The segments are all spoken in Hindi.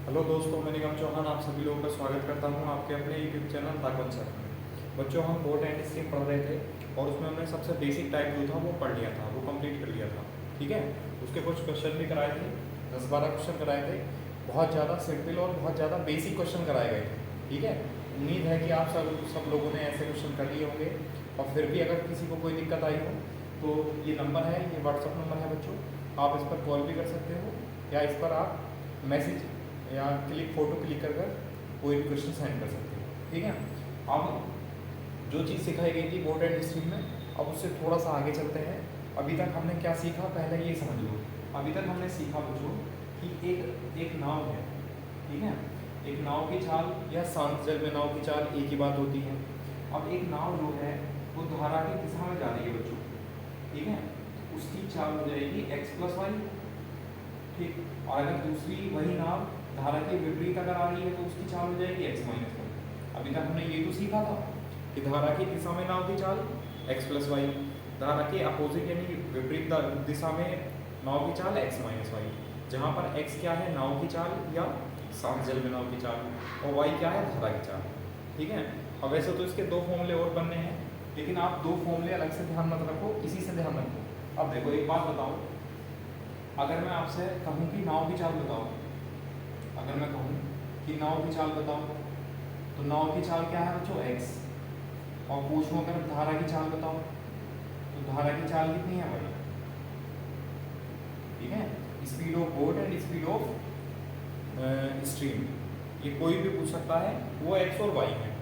हेलो दोस्तों, मैं निगम चौहान आप सभी लोगों का स्वागत करता हूं आपके अपने यूट्यूब चैनल ताकवन सर में। बच्चों, हम बोर्ड एंड स्ट्रीम पढ़ रहे थे और उसमें हमने सबसे बेसिक टाइप जो था वो पढ़ लिया था, वो कंप्लीट कर लिया था। ठीक है, उसके कुछ क्वेश्चन भी कराए थे, 10-12 क्वेश्चन कराए थे। बहुत ज़्यादा सिंपल और बहुत ज़्यादा बेसिक क्वेश्चन कराए गए थे। ठीक है, उम्मीद है कि आप सब लोगों ने ऐसे क्वेश्चन कर लिए होंगे। और फिर भी अगर किसी को कोई दिक्कत आई हो तो ये नंबर है, ये व्हाट्सअप नंबर है बच्चों, आप इस पर कॉल भी कर सकते हो या इस पर आप मैसेज या फ़ोटो क्लिक कर कर कोई भी क्वेश्चन सेंड कर सकते हो। ठीक है, अब जो चीज़ सिखाई गई थी बोर्ड एंड स्ट्रीम में, अब उससे थोड़ा सा आगे चलते हैं। अभी तक हमने क्या सीखा, पहले ये समझ लो। अभी तक हमने सीखा बच्चों कि एक नाव है। ठीक है, एक नाव की चाल या शांत जल में नाव की चाल एक ही बात होती है। अब एक नाव जो है वो धारा की दिशा में जा रही है बच्चों। ठीक है, उसकी चाल हो जाएगी x+y। ठीक, और अगर दूसरी वही नाव धारा के विपरीत अगर आ रही है तो उसकी चाल हो जाएगी x-1। अभी तक हमने ये तो सीखा था कि धारा की दिशा में नाव की चाल x+y, धारा के अपोजिट यानी विपरीत दिशा में नाव की चाल x-y। जहाँ पर x क्या है, नाव की चाल या शांत जल में नाव की चाल, और y क्या है, धारा की चाल। ठीक है, अब वैसे तो इसके दो फॉर्मूले और बनने हैं, लेकिन आप दो फॉर्मूले अलग से ध्यान मत रखो, इसी से ध्यान रखो। अब देखो, एक बात बताओ, अगर मैं आपसे कहूँ कि नाव की चाल बताओ, अगर मैं कहूँ कि नाव की चाल बताओ, तो नाव की चाल क्या है बच्चों, x। और पूछूं अगर धारा की चाल बताओ, तो धारा की चाल कितनी है भाई। ठीक है, speed of boat and speed of stream, ये कोई भी पूछ सकता है, वो x और y है।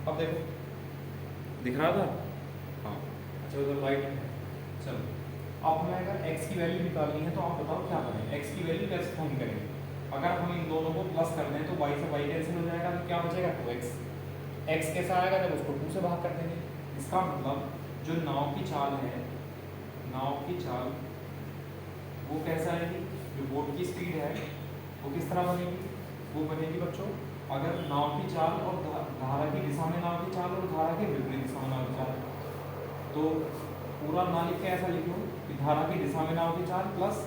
अब देखो, दिख रहा था, हाँ अच्छा, उधर लाइट है। चलो, अब हमें अगर x की वैल्यू निकालनी है तो आप बताओ क्या करें, x की वैल्यू कैसे फाइंड करेंगे। अगर हम इन दोनों को प्लस कर दें तो y से y कैंसिल हो जाएगा, तो क्या बचेगा 2x। x कैसा आएगा, जब उसको 2 से भाग कर देंगे। इसका मतलब जो नाव की चाल है, नाव की चाल वो कैसा आएगी, जो बोट की स्पीड है वो किस तरह बनेगी, वो बनेगी बच्चों, अगर नाव की चाल और धारा की दिशा में नाव की चाल और धारा के विपरीत दिशा में नाव की चाल, तो पूरा ना लिख के ऐसा लिखो कि धारा की दिशा में नाव की चाल प्लस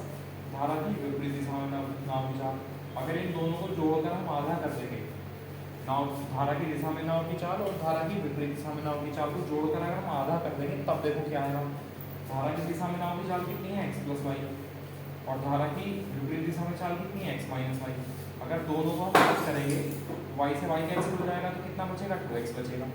धारा की विपरीत दिशा में नाव की चाल। अगर इन दोनों को जोड़कर हम आधा कर देंगे, नाव धारा की दिशा में नाव की चाल और धारा की विपरीत दिशा में नाव की चाल को जोड़कर अगर हम आधा कर देंगे, तब देखो क्या आएगा। धारा की दिशा में नाव की चाल कितनी है, x+y, और धारा की विपरीत दिशा में चाल कितनी है, x-y। अगर दोनों को हम प्लस करेंगे तो y से y कैंसिल हो जाएगा, तो कितना बचेगा, 2x बचेगा।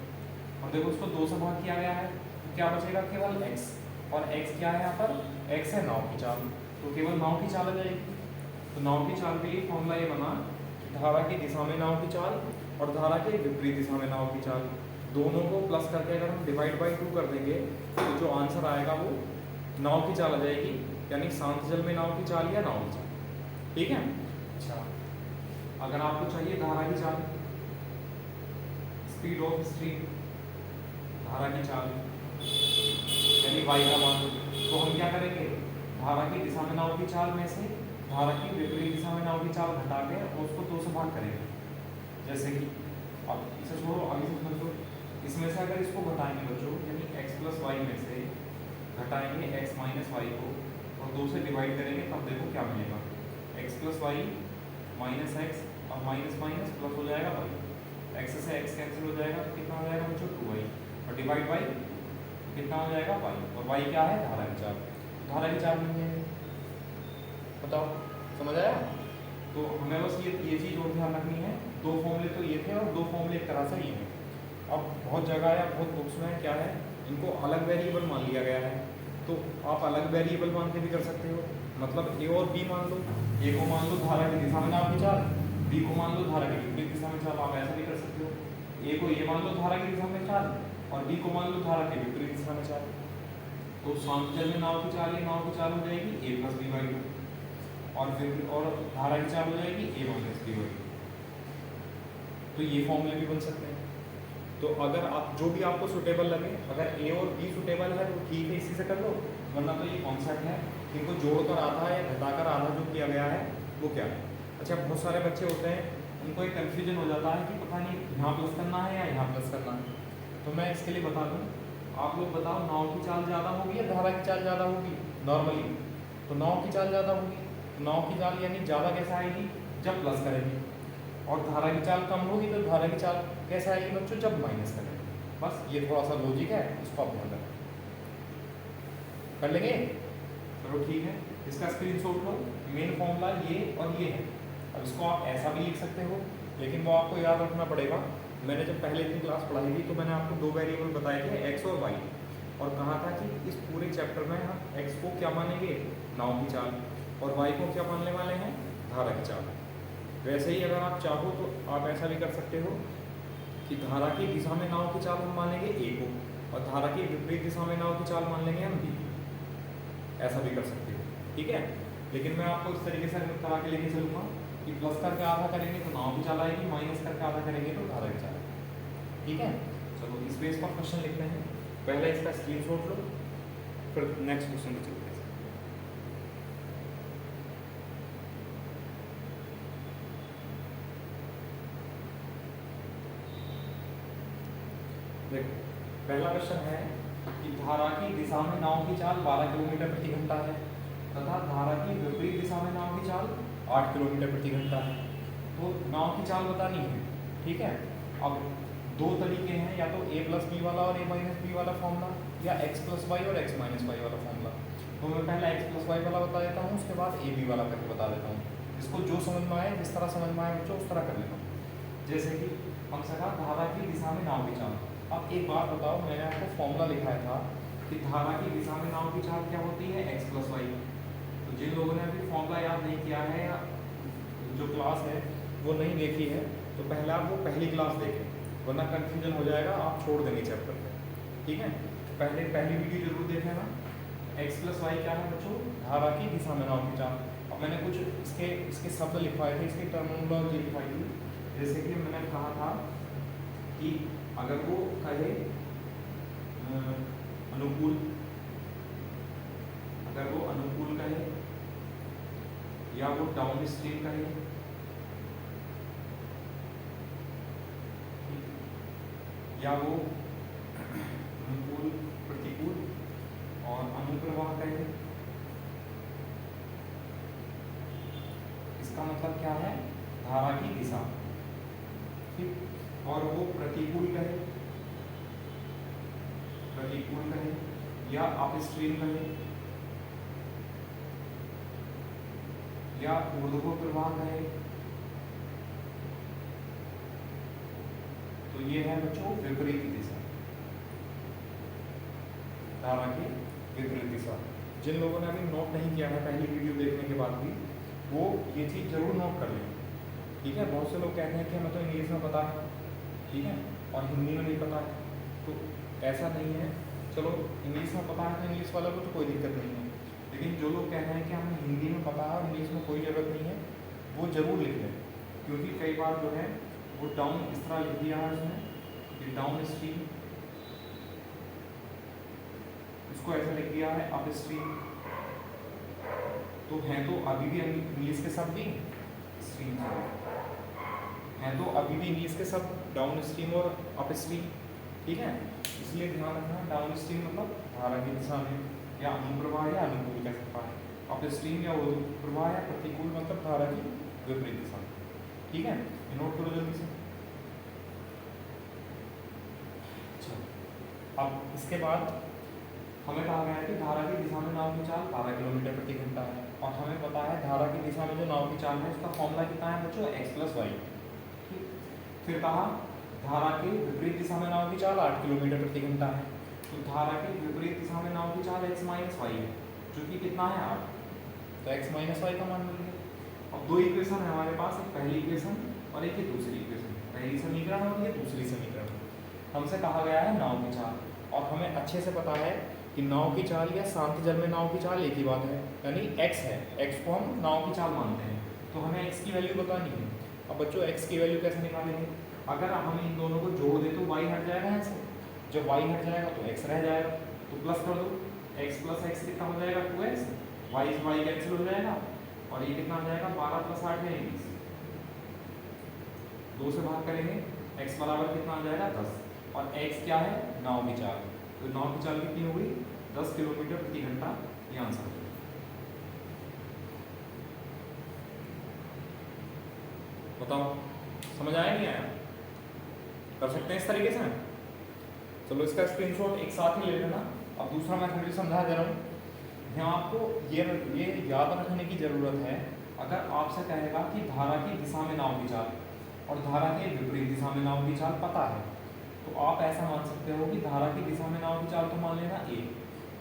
और देखो, उसको 2 से भाग किया गया है तो क्या बचेगा, केवल x। और x क्या है यहाँ पर, x है नाव की चाल, तो केवल नाव की चाल आ जाएगी। तो नाव की चाल के लिए फॉर्मूला ये बना कि धारा की दिशा में नाव की चाल और धारा के विपरीत दिशा में नाव की चाल, दोनों को प्लस करके अगर हम डिवाइड बाई 2 कर देंगे तो जो आंसर आएगा वो नाव की चाल आ जाएगी, यानी शांत जल में नाव की चाल या नाव की चाल। ठीक है, अच्छा, अगर आपको चाहिए धारा की चाल, स्पीड ऑफ स्ट्रीम, धारा की चाल यानी y का मान, तो हम क्या करेंगे, धारा की दिशा में नाव की चाल में से धारा की विपरीत दिशा में नाव की चाल घटा के और उसको 2 से भाग करेंगे। जैसे कि अब इसे छोड़ो, अभी से समझो, इसमें से अगर इसको घटाएंगे बच्चों, यानी x+y में से घटाएंगे x-y को और 2 से डिवाइड करेंगे, तब देखो क्या मिलेगा, x+y माइनस x और माइनस माइनस प्लस हो जाएगा y, x से x कैंसिल हो जाएगा, तो कितना हो जाएगा बच्चों, 2y, और डिवाइड बाई कितना हो जाएगा y, और y क्या है, धारा की चाल। धारा की चाल नहीं है, बताओ समझ आया। तो हमें बस ये चीज़ और ध्यान रखनी है, दो फॉर्मूले तो ये थे और दो फॉर्मूले एक तरह से ये हैं। अब बहुत जगह या बहुत बुक्स में क्या है, इनको अलग वेरिएबल मान लिया गया है, तो आप अलग वेरिएबल मान के भी कर सकते हो। मतलब a और b मान लो, a को मान लो धारा की दिशा में नाव की चाल, b को मान लो धारा की विपरीत दिशा में चाल, आप ऐसा भी कर सकते हो। a को ये मान लो धारा की दिशा में चाल और b को मान लो धारा की विपरीत दिशा में चाल, तो शांत जल में नाव की चाल, ये नाव की चाल हो जाएगी a+b/2, और फिर और धारा की चाल हो जाएगी a-b/2। तो ये फॉर्मूले भी बन सकते हैं। तो अगर आप जो भी आपको सुटेबल लगे, अगर a और b सुटेबल है तो ठीक है, इसी से कर लो, वरना तो ये कॉन्सेप्ट है, इनको जोड़कर आधा या घटाकर आधा जो किया गया है वो क्या है। अच्छा, बहुत सारे बच्चे होते हैं, उनको एक कन्फ्यूजन हो जाता है कि पता नहीं यहाँ प्लस करना है या यहाँ प्लस करना है। तो मैं इसके लिए बता दूँ, आप लोग बताओ, नाव की चाल ज़्यादा होगी या धारा की चाल ज़्यादा होगी नॉर्मली, तो नाव की चाल ज़्यादा होगी। नाव की चाल यानी ज़्यादा कैसे आएगी, जब प्लस करेंगे, और धारा की चाल कम होगी तो धारा की चाल कैसे आएगी बच्चों, जब माइनस करेंगे। बस ये थोड़ा सा लॉजिक है, इसको आप ध्यान रखें। कर लेंगे, चलो ठीक है। इसका स्क्रीनशॉट लो। मेन फॉर्मूला ये और ये है। अब इसको आप ऐसा भी लिख सकते हो, लेकिन वो आपको याद रखना पड़ेगा। मैंने जब पहले दिन क्लास पढ़ाई थी तो मैंने आपको दो वेरिएबल बताए थे, एक्स और वाई, और कहा था कि इस पूरे चैप्टर में हम एक्स को क्या मानेंगे, नाव की चाल, और वाई को क्या मानने वाले हैं, धारा की चाल। वैसे ही अगर आप चाहो तो आप ऐसा भी कर सकते हो कि धारा की दिशा में नाव की चाल हम मानेंगे ए को, और धारा की विपरीत दिशा में नाव की चाल मान लेंगे हम बी को। ऐसा भी कर सकते हो, ठीक है। लेकिन मैं आपको इस तरीके से करा के लेके चलूँगा कि प्लस करके आधा करेंगे तो नाव की चाल आएगी, माइनस करके आधा करेंगे तो धारा की चाल, ठीक है। चलो इस बेस पर क्वेश्चन लिखते हैं। पहले इसका स्क्रीनशॉट लो, फिर नेक्स्ट क्वेश्चन पे चलते हैं। देखो पहला क्वेश्चन है कि धारा की दिशा में नाव की चाल 12 किलोमीटर प्रति घंटा है तथा धारा की विपरीत दिशा में नाव की चाल 8 किलोमीटर प्रति घंटा है। तो नाव की चाल बतानी है, ठीक है। अब दो तरीके हैं, या तो a प्लस बी वाला और a माइनस बी वाला फॉर्मूला, या x प्लस वाई और x माइनस वाई वाला फॉर्मूला। तो मैं पहले x प्लस वाई वाला बता देता हूँ, उसके बाद a बी वाला करके बता देता हूँ। इसको जो समझ में आए, जिस तरह समझ में आए बच्चों उस तरह कर लेना। जैसे कि हमसे कहा धारा की दिशा में नाव की चाल। अब एक बात बताओ, मैंने आपको फॉर्मूला लिखाया था कि धारा की दिशा में नाव की चाल क्या होती है, x प्लस वाई। तो जिन लोगों ने अभी फॉर्मूला याद नहीं किया है या जो क्लास है वो नहीं देखी है, तो पहले आप वो पहली क्लास देखें, वरना कंफ्यूजन हो जाएगा, आप छोड़ देंगे चैप्टर को, ठीक है। पहली वीडियो जरूर देखें ना। x प्लस वाई क्या है बच्चों, धारा की दिशा में नाव की चाल। अब मैंने कुछ इसके शब्द लिखवाए थे, इसकी टर्मिनोलॉजी लिखवाई थी। जैसे कि मैंने कहा था कि अगर वो कहे अनुकूल, अगर वो अनुकूल कहे, या वो डाउन स्ट्रीम कहे, या वो अनुकूल, प्रतिकूल और अनुप्रवाह कहे, इसका मतलब क्या है, धारा की दिशा, ठीक। और वो प्रतिकूल कहे, या अपस्ट्रीम कहे, या ऊर्ध्व प्रवाह कहे, तो ये है बच्चों विपरीत दिशा, धारा की विपरीत दिशा। जिन लोगों ने अभी नोट नहीं किया है पहली वीडियो देखने के बाद भी, वो ये चीज़ जरूर नोट कर लें, ठीक है। बहुत से लोग कहते हैं कि हमें तो इंग्लिश में पता है, ठीक है, और हिंदी में नहीं पता है। तो ऐसा नहीं है, चलो इंग्लिश में पता है तो इंग्लिश वालों को तो कोई दिक्कत नहीं है, लेकिन जो लोग कह रहे हैं कि हमें हिंदी में पता है और इंग्लिश में कोई ज़रूरत नहीं है, वो ज़रूर लिख लें। क्योंकि कई बार जो है वो डाउन इस तरह लिख दिया है उसने कि डाउन स्ट्रीम, इसको ऐसा लिख दिया है अप स्ट्रीम, तो हैं तो अभी भी इंग्लिश के शब्द ही स्ट्रीम हैं, तो अभी भी इंग्लिश के शब्द डाउन स्ट्रीम और अप स्ट्रीम, ठीक है। इसलिए ध्यान रखना, डाउन स्ट्रीम मतलब धारा की दिशा में, या अनुप्रवाह या अनुकूल कह सकता है, अप स्ट्रीम या ऊर्ध्व प्रवाह या प्रतिकूल मतलब धारा की विपरीत दिशा, ठीक है। नोट करो जल्दी से। अब इसके बाद हमें कहा गया है कि धारा की दिशा में नाव की चाल 12 किलोमीटर प्रति घंटा है, और हमें पता है धारा की दिशा में जो नाव की चाल है उसका फॉर्मूला कितना है बच्चों, x प्लस वाई। फिर कहा धारा की विपरीत दिशा में नाव की चाल 8 किलोमीटर प्रति घंटा है, तो धारा की विपरीत दिशा में नाव की चाल x माइनस वाई है, जो कि कितना है 8, तो x माइनस वाई का मान मिल गया। अब दो इक्वेशन है हमारे पास, एक पहली इक्वेशन और एक दूसरी इक्वेशन, पहली समीकरण और ये दूसरी समीकरण। हमसे कहा गया है नाव की चाल, और हमें अच्छे से पता है कि नाव की चाल या शांत जल में नाव की चाल एक ही बात है, यानी x है, x को हम नाव की चाल मानते हैं, तो हमें x की वैल्यू बतानी है। अब बच्चों x की वैल्यू कैसे निकालेंगे, अगर हम इन दोनों को जोड़ दें तो y हट जाएगा यहाँ से, जब y हट जाएगा तो x रह जाएगा, तो प्लस कर दो, x प्लस x कितना हो जाएगा 2x, y कैंसिल हो जाएगा, और ये कितना हो जाएगा 12 प्लस 8 है 20, 2 से भाग करेंगे, x बराबर कितना आ जाएगा 10, और x क्या है, नाव की चाल, तो नाव की चाल कितनी हो गई 10 किलोमीटर प्रति घंटा, ये आंसर है। बताओ समझ आया नहीं आया? कर सकते हैं इस तरीके से। चलो इसका स्क्रीनशॉट एक साथ ही ले लेना। अब दूसरा मैं फिर भी समझा दे रहा हूँ। यहाँ आपको ये याद रखने की ज़रूरत है, अगर आपसे कहेगा कि धारा की दिशा में नाव की चाल और धारा के विपरीत दिशा में नाव की चाल पता है, तो आप ऐसा मान सकते हो कि धारा की दिशा में नाव की चाल तो मान लेना ए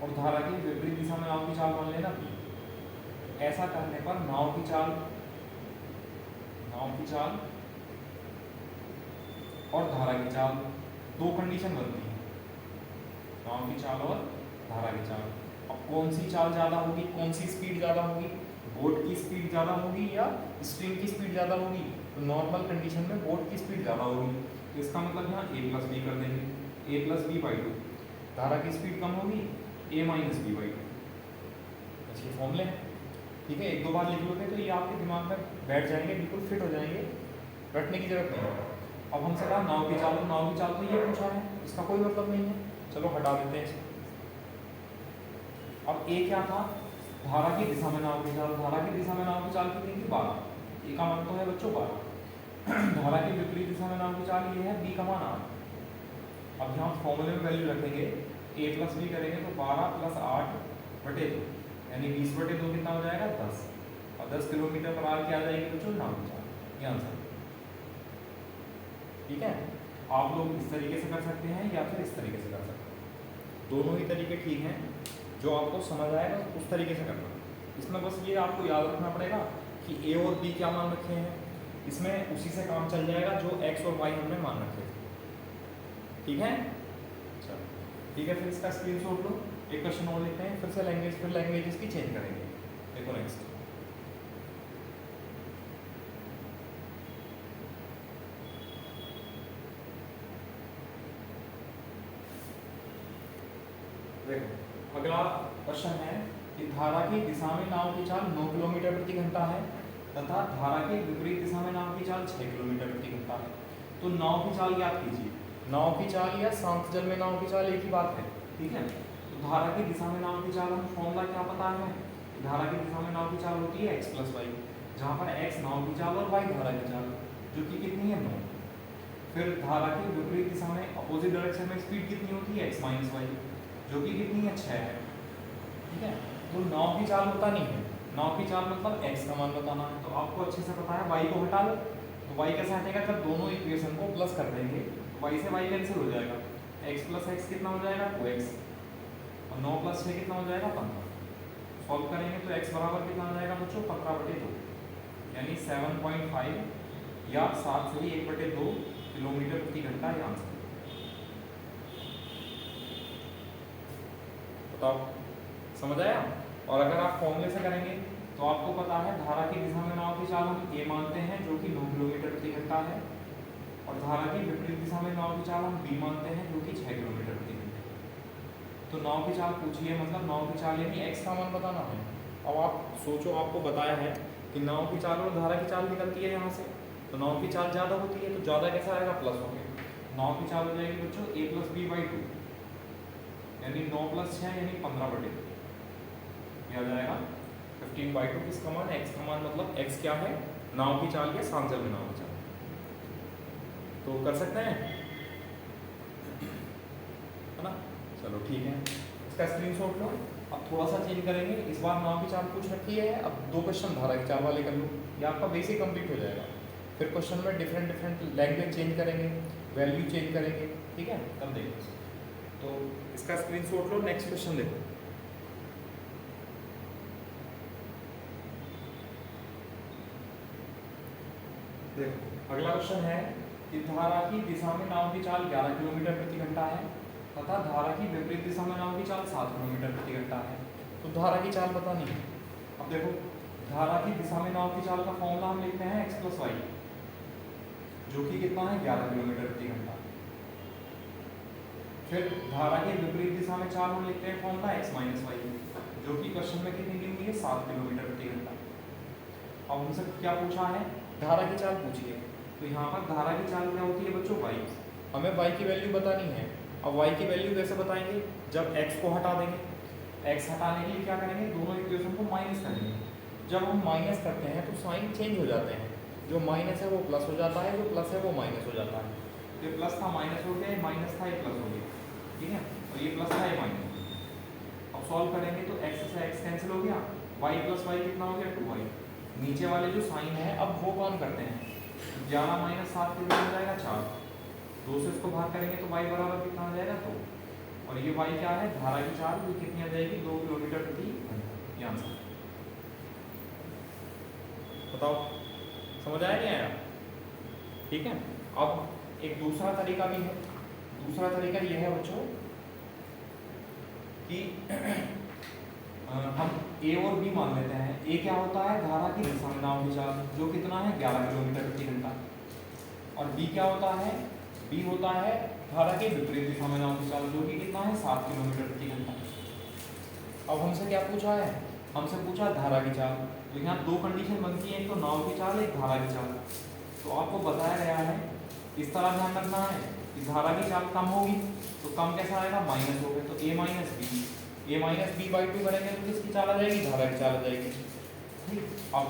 और धारा की विपरीत दिशा में नाव की चाल मान लेना बी। ऐसा करने पर नाव की चाल और धारा की चाल दो कंडीशन बनती है, नाव की चाल और धारा की चाल। अब कौन सी चाल ज़्यादा होगी, कौन सी स्पीड ज़्यादा होगी, बोट की स्पीड ज़्यादा होगी या स्ट्रीम की स्पीड ज़्यादा होगी? तो नॉर्मल कंडीशन में बोट की स्पीड ज़्यादा होगी, तो इसका मतलब यहाँ a प्लस बी कर देंगे, a प्लस बी बाई 2। धारा की स्पीड कम होगी, a माइनस बी बाई 2। अच्छे फॉर्मूले हैं, ठीक है। एक दो बार लिख लोगे तो ये आपके दिमाग में बैठ जाएंगे, बिल्कुल फिट हो जाएंगे, रटने की जरूरत नहीं है। अब हमसे कहा नाव की चाल तो ये पूछा है, इसका कोई मतलब नहीं है, चलो हटा देते हैं इसे। अब ए क्या था, धारा की दिशा में नाव की चाल। धारा की दिशा में नाव की चाल कितनी थी, 12। ए का मान तो है बच्चों 12। धारा की विपरीत दिशा में नाव की चाल ये है, बी का मान 8। अब यहाँ फॉर्मूले में वैल्यू रखेंगे, ए प्लस बी करेंगे तो 12 प्लस 8 बटे 2 यानी 20 बटे 2 कितना हो जाएगा, 10। और 10 किलोमीटर पर आवर क्या आ जाएगी बच्चों, नाव की चाल। ये आंसर, ठीक है। आप लोग इस तरीके से कर सकते हैं या फिर इस तरीके से कर सकते हैं, दोनों ही तरीके ठीक हैं। जो आपको समझ आएगा उस तरीके से करना। इसमें बस ये आपको याद रखना पड़ेगा कि ए और बी क्या मान रखे हैं, इसमें उसी से काम चल जाएगा जो एक्स और वाई हमने मान रखे थे, ठीक है। चलो ठीक है, फिर इसका स्क्रीनशॉट लो। एक क्वेश्चन और लिखते हैं, फिर से लैंग्वेज इसकी चेंज करेंगे। देखो नेक्स्ट, देखो अगला क्वेश्चन है कि धारा की दिशा में नाव की चाल 9 किलोमीटर प्रति घंटा है तथा धारा के विपरीत दिशा में नाव की चाल 6 किलोमीटर प्रति घंटा है। तो नाव की चाल याद कीजिए, नाव की चाल या शांत जल में नाव की चाल एक ही बात है, ठीक है। तो धारा की दिशा में नाव की चाल हम फॉर्मूला क्या पता है, धारा की दिशा में नाव की चाल होती है x प्लस वाई, जहाँ पर x नाव की चाल और y धारा की चाल, जो कि कितनी है 9। फिर धारा की विपरीत दिशा में अपोजिट डायरेक्शन में स्पीड कितनी होती है, x माइनस वाई, जो कि कितनी है 6 है, ठीक है। तो नाव की चाल बतानी है, नाव की चाल मतलब x का मान बताना है। तो आपको अच्छे से पता है y को हटा लो, तो y कैसे हटेगा, जब दोनों इक्वेशन को प्लस कर देंगे तो y से y कैंसिल हो जाएगा, x प्लस x कितना हो जाएगा 2x और 9 प्लस 6 कितना हो जाएगा 15। सॉल्व करेंगे तो x बराबर कितना हो जाएगा बच्चों 15/2 यानी 7.5 या 7 से ही 1/2 किलोमीटर प्रति घंटा ये आंसर। बताओ समझ आया। और अगर आप फॉर्मूले से करेंगे तो आपको पता है धारा की दिशा में नाव की चाल हम a मानते हैं जो कि 9 किलोमीटर प्रति घंटा है, और धारा की विपरीत दिशा में नाव की चाल हम b मानते हैं जो कि 6 किलोमीटर प्रति घंटे। तो नाव की चाल पूछी है, मतलब नाव की चाल यानी x का मान बताना है। अब आप सोचो, आपको बताया है कि नाव की चाल और धारा की चाल निकलती है यहाँ से, तो नाव की चाल ज़्यादा होती है, तो ज़्यादा कैसा आएगा प्लस हो गया। नाव की चाल हो जाएगी बच्चों a प्लस बी बाई 2 यानी 9 प्लस 6 यानी 15/2 आ जाएगा 15/2। किसका मान, x का मान, मतलब x क्या है, नाव की चाल या शांत जल में नाव की चाल। तो कर सकते हैं, है ना। चलो ठीक है, इसका स्क्रीनशॉट लो। अब थोड़ा सा चेंज करेंगे, इस बार नाव की चाल पूछ रखी है, अब 2 क्वेश्चन धारा की चाल वाले कर लो, ये आपका बेसिक कंप्लीट हो जाएगा। फिर क्वेश्चन में डिफरेंट लैंग्वेज चेंज करेंगे, वैल्यू चेंज करेंगे, ठीक है, तब देखो। तो इसका स्क्रीनशॉट लो, नेक्स्ट क्वेश्चन देखो। देखो अगला क्वेश्चन है कि धारा की दिशा में नाव की चाल 11 किलोमीटर प्रति घंटा है तथा धारा की विपरीत दिशा में नाव की चाल 7 किलोमीटर प्रति घंटा है। तो धारा की चाल बतानी है। अब देखो धारा की दिशा में नाव की चाल का फॉर्मूला हम लिखते हैं x प्लस वाई, जो कि कितना है 11 किलोमीटर प्रति घंटा। फिर धारा की विपरीत दिशा में चाल हम लिखते हैं फॉर्मूला x माइनस वाई, जो कि क्वेश्चन में कितनी दी हुई है 7 किलोमीटर प्रति घंटा। अब हमसे क्या पूछा है, धारा की चाल पूछी है, तो यहाँ पर धारा की चाल क्या होती है बच्चों y, हमें y की वैल्यू बतानी है। अब y की वैल्यू कैसे बताएंगे, जब x को हटा देंगे, x हटाने के लिए क्या करेंगे, दोनों इक्वेशन को माइनस करेंगे। जब हम माइनस करते हैं तो साइन चेंज हो जाते हैं, जो माइनस है वो प्लस हो जाता है, जो प्लस है वो माइनस हो जाता है। तो ये प्लस था माइनस हो गया, ये माइनस था ये प्लस हो गया, ठीक है, और ये प्लस था ये माइनस। अब सॉल्व करेंगे तो x से x कैंसिल हो गया, y प्लस वाई कितना हो गया 2y। नीचे वाले जो साइन है अब वो कौन करते हैं, 11 माइनस 7 कितना हो जाएगा 4, 2 से उसको भाग करेंगे तो y बराबर कितना हो जाएगा 2, और ये y क्या है धारा की चाल, ये कितनी आ जाएगी 2 किलोमीटर प्रति घंटा। ये आंसर बताओ, समझ आया नहीं आया? ठीक है, अब एक दूसरा तरीका भी है। दूसरा तरीका ये है बच्चों कि हम ए और बी मान लेते हैं। ए क्या होता है धारा की दिशा में नाव की चाल, जो कितना है 11 किलोमीटर प्रति घंटा, और बी क्या होता है, बी होता है धारा के विपरीत दिशा में नाव की चाल, जो कि कितना है 7 किलोमीटर प्रति घंटा। अब हमसे क्या पूछा है, हमसे पूछा धारा की चाल, तो यहाँ दो कंडीशन बनती है, एक तो नाव की चाल, एक धारा की चाल। तो आपको बताया गया है, इस तरह ध्यान रखना है कि धारा की चाल कम होगी तो कम कैसा आएगा माइनस हो गया, तो ए माइनस बी बाई 2 करेंगे तो किसकी चाल आ जाएगी, धारा की चाल आ जाएगी। ठीक, अब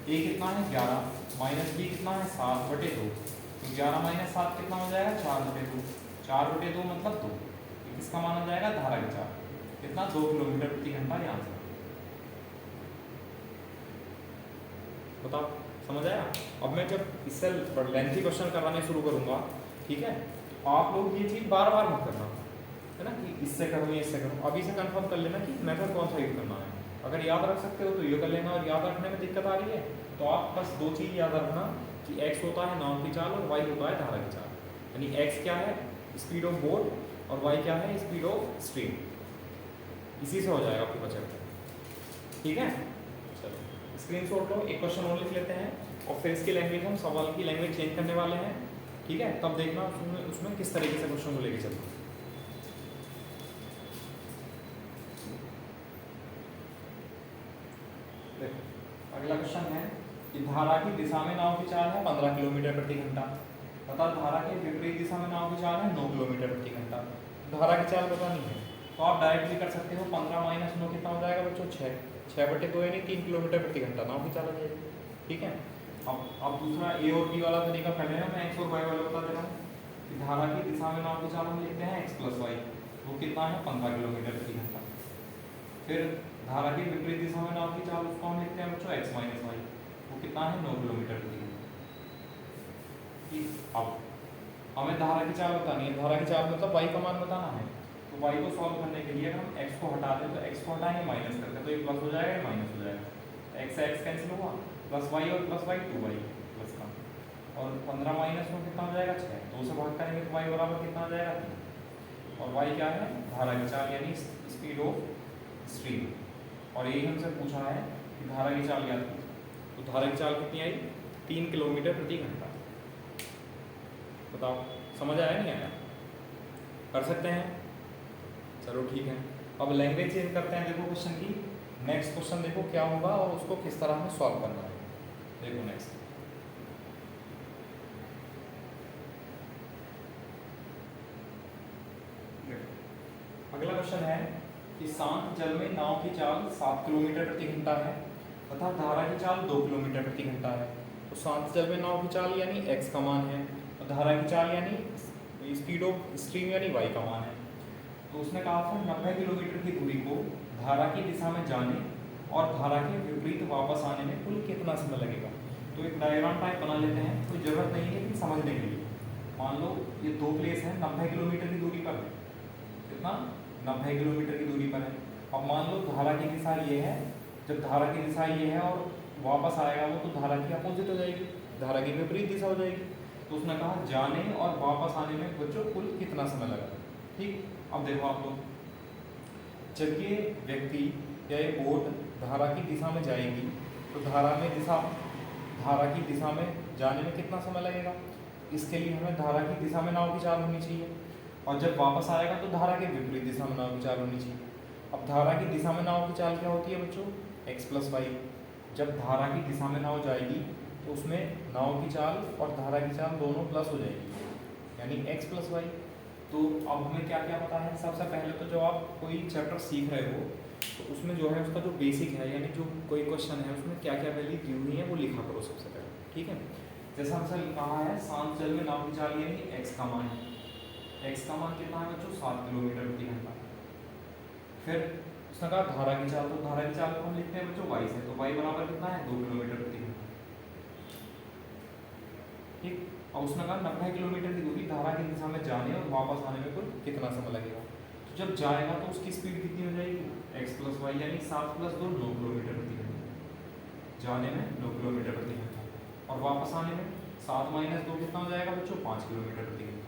ए कितना है 11 माइनस बी कितना है 7/2, तो 11 माइनस 7 कितना हो जाएगा 4/2, 4/2 मतलब 2, किसका माना जाएगा धारा की चाल, कितना 2 किलोमीटर प्रति घंटा। यहाँ से बताओ समझ आया? अब मैं जब इससे लेंथी क्वेश्चन कराने शुरू करूंगा, ठीक है, आप लोग ये चीज़ बार बार मत करना, है ना, कि इससे करूँ या इससे करूँ। अभी से कंफर्म कर लेना कि मेथड कौन सा यूज करना है। अगर याद रख सकते हो तो ये कर लेना, और याद रखने में दिक्कत आ रही है तो आप बस दो चीज़ याद रखना कि x होता है नाव की चाल और y होता है धारा की चाल। यानी x क्या है स्पीड ऑफ बोट और y क्या है स्पीड ऑफ स्ट्रीम। इसी से हो जाएगा आपको बचा। ठीक है, चलो स्क्रीनशॉट लो, एक क्वेश्चन और लिख लेते हैं और फिर इसकी लैंग्वेज हम सवाल की लैंग्वेज चेंज करने वाले हैं। ठीक है, तब देखना उसमें किस तरीके से क्वेश्चन को लेके चलते हैं। अगला क्वेश्चन है कि धारा की दिशा में नाव की चाल है 15 किलोमीटर प्रति घंटा तथा धारा के विपरीत दिशा में नाव की चाल है 9 किलोमीटर प्रति घंटा। धारा की चाल बतानी है तो आप डायरेक्टली कर सकते हो, 15 माइनस 9 कितना हो जाएगा बच्चों 6/2 यानी 3 किलोमीटर प्रति घंटा नाव की चाल आ जाएगी। ठीक है, अब दूसरा ए और बी वाला तरीका कर लेना, मैं एक्स और वाई वाला बता दे रहा हूँ कि धारा की दिशा में नाव की चाल हम लिखते हैं x + y, वो कितना है 15 किलोमीटर प्रति घंटा। फिर धारा की विपरीत दिशा में नाव की चाल उसको हम लिखते हैं बच्चों x - y, वो कितना है 9 किलोमीटर प्रति घंटा। अब हमें धारा की चाल बतानी है, धारा की चाल मतलब y का मान बताना है। तो y को सॉल्व करने के लिए हम x को हटा दें, तो x को हटाएंगे माइनस करके तो ये प्लस हो जाएगा माइनस हो जाएगा, x से x कैंसिल हुआ, प्लस y और प्लस y 2y प्लस का, और 15 माइनस में कितना हो जाएगा 6, 2 से भाग करेंगे तो y बराबर कितना हो जाएगा 3, और y क्या है धारा की चाल यानी स्पीड ऑफ स्ट्रीम। और यही हमसे पूछा है कि धारा की चाल याद कीजिए, तो धारा की चाल कितनी आई 3 किलोमीटर प्रति घंटा। बताओ समझ आया नहीं आया? कर सकते हैं, चलो ठीक है। अब लैंग्वेज चेंज करते हैं, देखो क्वेश्चन की नेक्स्ट क्वेश्चन देखो क्या होगा और उसको किस तरह हमें सॉल्व करना है। देखो नेक्स्ट अगला क्वेश्चन है कि शांत जल में नाव की चाल 7 किलोमीटर प्रति घंटा है तथा धारा की चाल 2 किलोमीटर प्रति घंटा है। तो शांत जल में नाव की चाल यानी x का मान है और धारा की चाल यानी स्पीड ऑफ स्ट्रीम यानी y का मान है। तो उसने कहा था 90 किलोमीटर की दूरी को धारा की दिशा में जाने और धारा के विपरीत वापस आने में कुल कितना समय लगेगा। तो एक डायग्राम टाइप बना लेते हैं, कोई जरूरत नहीं है लेकिन समझने के लिए। मान लो ये दो प्लेस है 90 किलोमीटर की दूरी पर है, कितना 90 किलोमीटर की दूरी पर है। अब मान लो धारा की दिशा ये है, जब धारा की दिशा ये है और वापस आएगा वो, तो धारा की अपोजिट हो जाएगी, धारा की विपरीत दिशा हो जाएगी। तो उसने कहा जाने और वापस आने में बच्चों कुल कितना समय लगा। ठीक, अब देखो आप लोग, जब ये व्यक्ति या ये बोट धारा की दिशा में जाएगी तो धारा की दिशा में जाने में कितना समय लगेगा। इसके लिए हमें धारा की दिशा में नाव की चाल होनी चाहिए, और जब वापस आएगा तो धारा के विपरीत दिशा में नाव की चाल होनी चाहिए। अब धारा की दिशा में नाव की चाल क्या होती है बच्चों x + y। जब धारा की दिशा में नाव जाएगी तो उसमें नाव की चाल और धारा की चाल दोनों प्लस हो जाएगी, यानी x + y। तो अब हमें क्या क्या पता है, सबसे पहले तो जब आप कोई चैप्टर सीख रहे हो तो उसमें जो है उसका जो बेसिक है, यानी जो कोई क्वेश्चन है उसमें क्या क्या वैल्यू दी हुई है वो लिखा करो सबसे पहले। ठीक है। जैसा हमसे कहा है शांत जल में नाव की चाल यानी एक्स का मान है, एक्स का मान कितना है बच्चों 7 किलोमीटर प्रति घंटा। फिर उसने कहा धारा की चाल, तो धारा की चाल को हम लिखते हैं बच्चों वाई से, तो वाई बराबर कितना है 2 किलोमीटर प्रति घंटा। ठीक, और उसने कहा 90 किलोमीटर की दूरी धारा की दिशा में जाने और वापस आने में कुल कितना समय लगेगा। तो जब जाएगा तो उसकी स्पीड कितनी हो जाएगी एक्स प्लस वाई यानी 7 + 2 9 किलोमीटर प्रति घंटा, जाने में 9 किलोमीटर प्रति घंटा, और वापस आने में 7 - 2 कितना हो जाएगा बच्चों 5 किलोमीटर प्रति घंटा।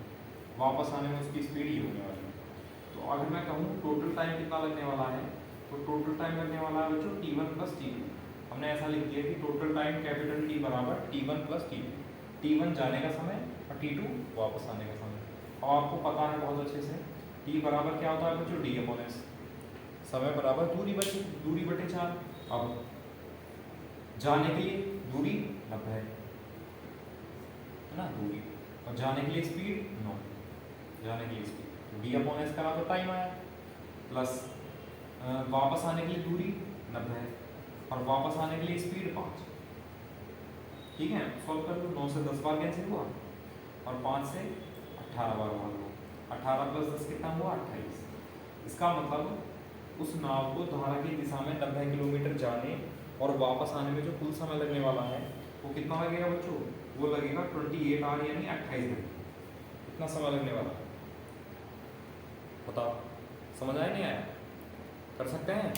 वापस आने में उसकी स्पीड ही होने वाली है। तो अगर मैं कहूँ टोटल टाइम कितना लगने वाला है, तो टोटल टाइम लगने वाला है बच्चों t1 + t2। हमने ऐसा लिख दिया कि टोटल टाइम कैपिटल T बराबर t1 + t2, t1 जाने का समय और t2 वापस आने का समय। और आपको पता है बहुत अच्छे से t बराबर क्या होता है बच्चों d/s, समय बराबर दूरी बटे 4। अब जाने के लिए दूरी 90 है ना, दूरी, और जाने के लिए स्पीड 9, जाने के लिए स्पीड, तो d/s का तो टाइम आया, प्लस वापस आने के लिए दूरी 90 है और वापस आने के लिए स्पीड 5। ठीक है, सॉल्व कर लो। 9 से 10 बार कैंसिल हुआ और 5 से 18 बार भाग हुआ, 18 + 10 कितना हुआ 28। इसका मतलब उस नाव को धारा की दिशा में 90 किलोमीटर जाने और वापस आने में जो कुल समय लगने वाला है वो कितना लगेगा बच्चों, वो लगेगा 28 आवर यानी 28 घंटे। कितना समय लगने वाला है बताओ, समझ आया नहीं आया, कर सकते हैं।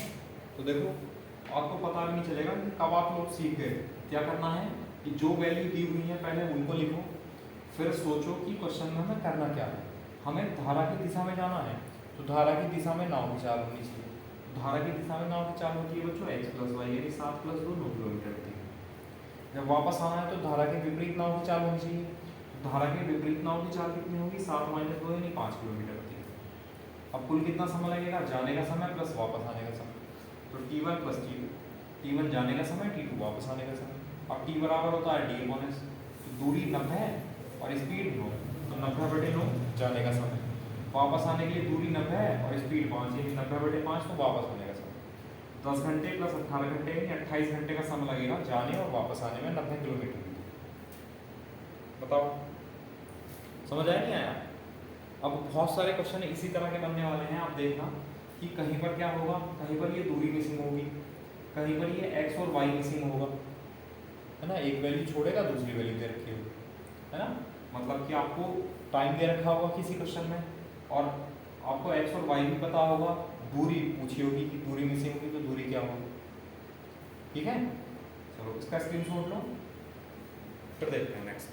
तो देखो आपको पता भी नहीं चलेगा कि कब आप लोग सीख गए। क्या करना है कि जो वैल्यू दी हुई है पहले उनको लिखो, फिर सोचो कि क्वेश्चन में हमें करना क्या है। हमें धारा की दिशा में जाना है, तो धारा की दिशा में नाव की चाल होनी चाहिए। धारा की दिशा में नाव की चाल होती है बच्चों x + y यानी 7 + 2 9 किलोमीटर प्रति घंटा। जब वापस आना है तो धारा के विपरीत नाव की चाल होनी चाहिए। धारा के विपरीत नाव की चाल कितनी होगी 7 - 2 यानी 5 किलोमीटर प्रति घंटा। अब कुल कितना समय लगेगा, जाने का समय प्लस वापस आने का समय, तो t1 + t2, t1 जाने का समय, t2 वापस आने का समय। अब t बराबर होता है d/s, तो दूरी 90 है और स्पीड 9, तो 90/9 जाने का समय, वापस आने के लिए दूरी 90 है और स्पीड 5 यानी 90/5 तो वापस आने का समय। 10 घंटे + 18 घंटे यानी 28 घंटे का समय लगेगा जाने और वापस आने में 90 किलोमीटर। बताओ समझ आया नहीं आया। अब बहुत सारे क्वेश्चन इसी तरह के बनने वाले हैं। आप देखना कि कहीं पर क्या होगा, कहीं पर ये दूरी मिसिंग होगी, कहीं पर ये x और y मिसिंग होगा, है ना, एक वैल्यू छोड़ेगा दूसरी वैल्यू दे रखी होगी, है ना। मतलब कि आपको टाइम दे रखा होगा किसी क्वेश्चन में और आपको x और y भी पता होगा, दूरी पूछी होगी कि दूरी मिसिंग होगी तो दूरी क्या होगी। ठीक है, चलो इसका स्क्रीनशॉट लो, फिर देखते हैं नेक्स्ट।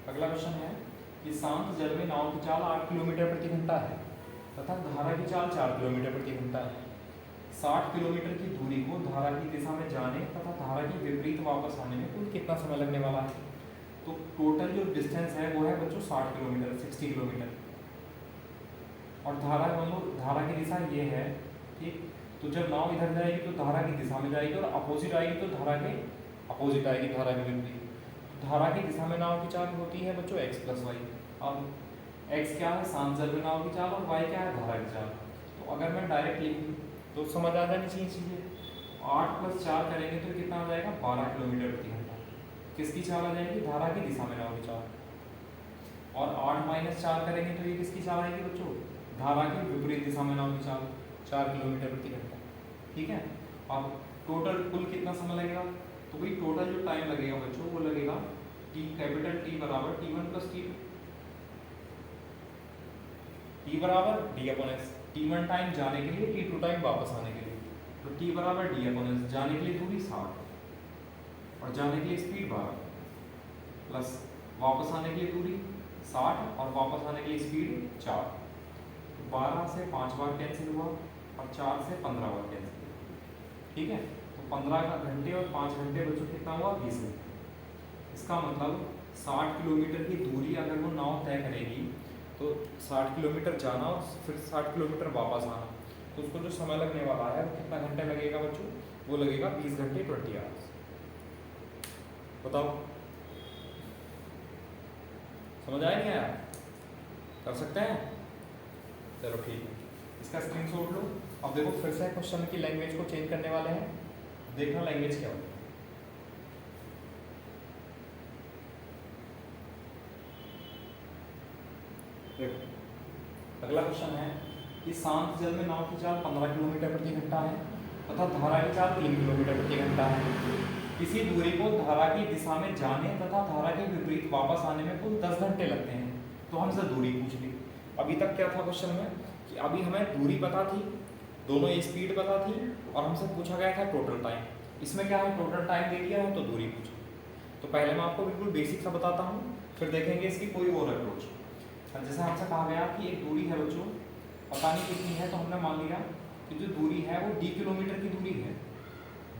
अगला क्वेश्चन है कि शांत जल में नाव की चाल 8 किलोमीटर प्रति घंटा है तथा धारा की चाल 4 किलोमीटर प्रति घंटा है। 60 किलोमीटर की दूरी को धारा की दिशा में जाने तथा धारा की विपरीत वापस आने में कुल कितना समय लगने वाला है। तो टोटल जो डिस्टेंस है वो है बच्चों 60 किलोमीटर, 60 किलोमीटर, और धारा की दिशा ये है। ठीक, तो जब नाव इधर जाएगी तो धारा की दिशा में जाएगी और अपोजिट आएगी तो धारा के अपोजिट आएगी, धारा के विपरीत। धारा की दिशा में नाव की चाल होती है बच्चों x + y। अब x क्या है शांत जल में नाव की चाल और y क्या है धारा की चाल। तो अगर मैं डायरेक्ट लिखूँ तो समझ आ जानी चाहिए चीज़ें। 8 + 4 करेंगे तो कितना आ जाएगा 12 किलोमीटर प्रति घंटा। किसकी चाल आ जाएगी, धारा की दिशा में नाव की चाल। और 8 - 4 करेंगे तो ये किसकी चाल आएगी बच्चों, धारा की विपरीत दिशा में नाव की चाल, 4 किलोमीटर प्रति घंटा। ठीक है, अब टोटल कुल कितना समय लगेगा, तो भाई टोटल जो टाइम लगेगा बच्चों वो लगेगा कैपिटल T बराबर t1 + t2, T बराबर d/s, t1 टाइम जाने के लिए, t2 टाइम वापस आने के लिए। तो T बराबर d/s, जाने के लिए दूरी 60 और जाने के लिए स्पीड 12 प्लस वापस आने के लिए दूरी 60 और वापस आने के लिए स्पीड 4। तो 12 से 5 बार कैंसिल हुआ और 4 से 15 बार कैंसिल हुआ। ठीक है, तो 15 घंटे और 5 घंटे बच्चों कितना हुआ 20 घंटे। इसका मतलब 60 किलोमीटर की दूरी अगर वो नाव तय करेगी तो 60 किलोमीटर जाना और फिर 60 किलोमीटर वापस आना, तो उसको जो समय लगने वाला है वो कितना घंटे लगेगा बच्चों, वो लगेगा 20 घंटे 20 आवर्स। बताओ समझ आया नहीं आया, कर सकते हैं। चलो ठीक है, इसका स्क्रीनशॉट लो। अब देखो फिर से क्वेश्चन की लैंग्वेज को चेंज करने वाले हैं, देखना लैंग्वेज क्या होगी। देखो अगला क्वेश्चन है कि शांत जल में नाव की चाल 15 किलोमीटर प्रति घंटा है तथा धारा की चाल 3 किलोमीटर प्रति घंटा है। किसी दूरी को धारा की दिशा में जाने तथा धारा के विपरीत वापस आने में कुल 10 घंटे लगते हैं। तो हमसे दूरी पूछ ली। अभी तक क्या था क्वेश्चन में कि अभी हमें दूरी पता थी, दोनों स्पीड पता थी और हमसे पूछा गया था टोटल टाइम। इसमें क्या है, टोटल टाइम दे दिया है तो दूरी पूछी। तो पहले मैं आपको बिल्कुल बेसिक सा बताता हूँ, फिर देखेंगे इसकी कोई और अप्रोच। जैसे हमसे कहा गया कि एक दूरी है बच्चों, पता नहीं कितनी है, तो हमने मान लिया कि जो दूरी है वो d किलोमीटर की दूरी है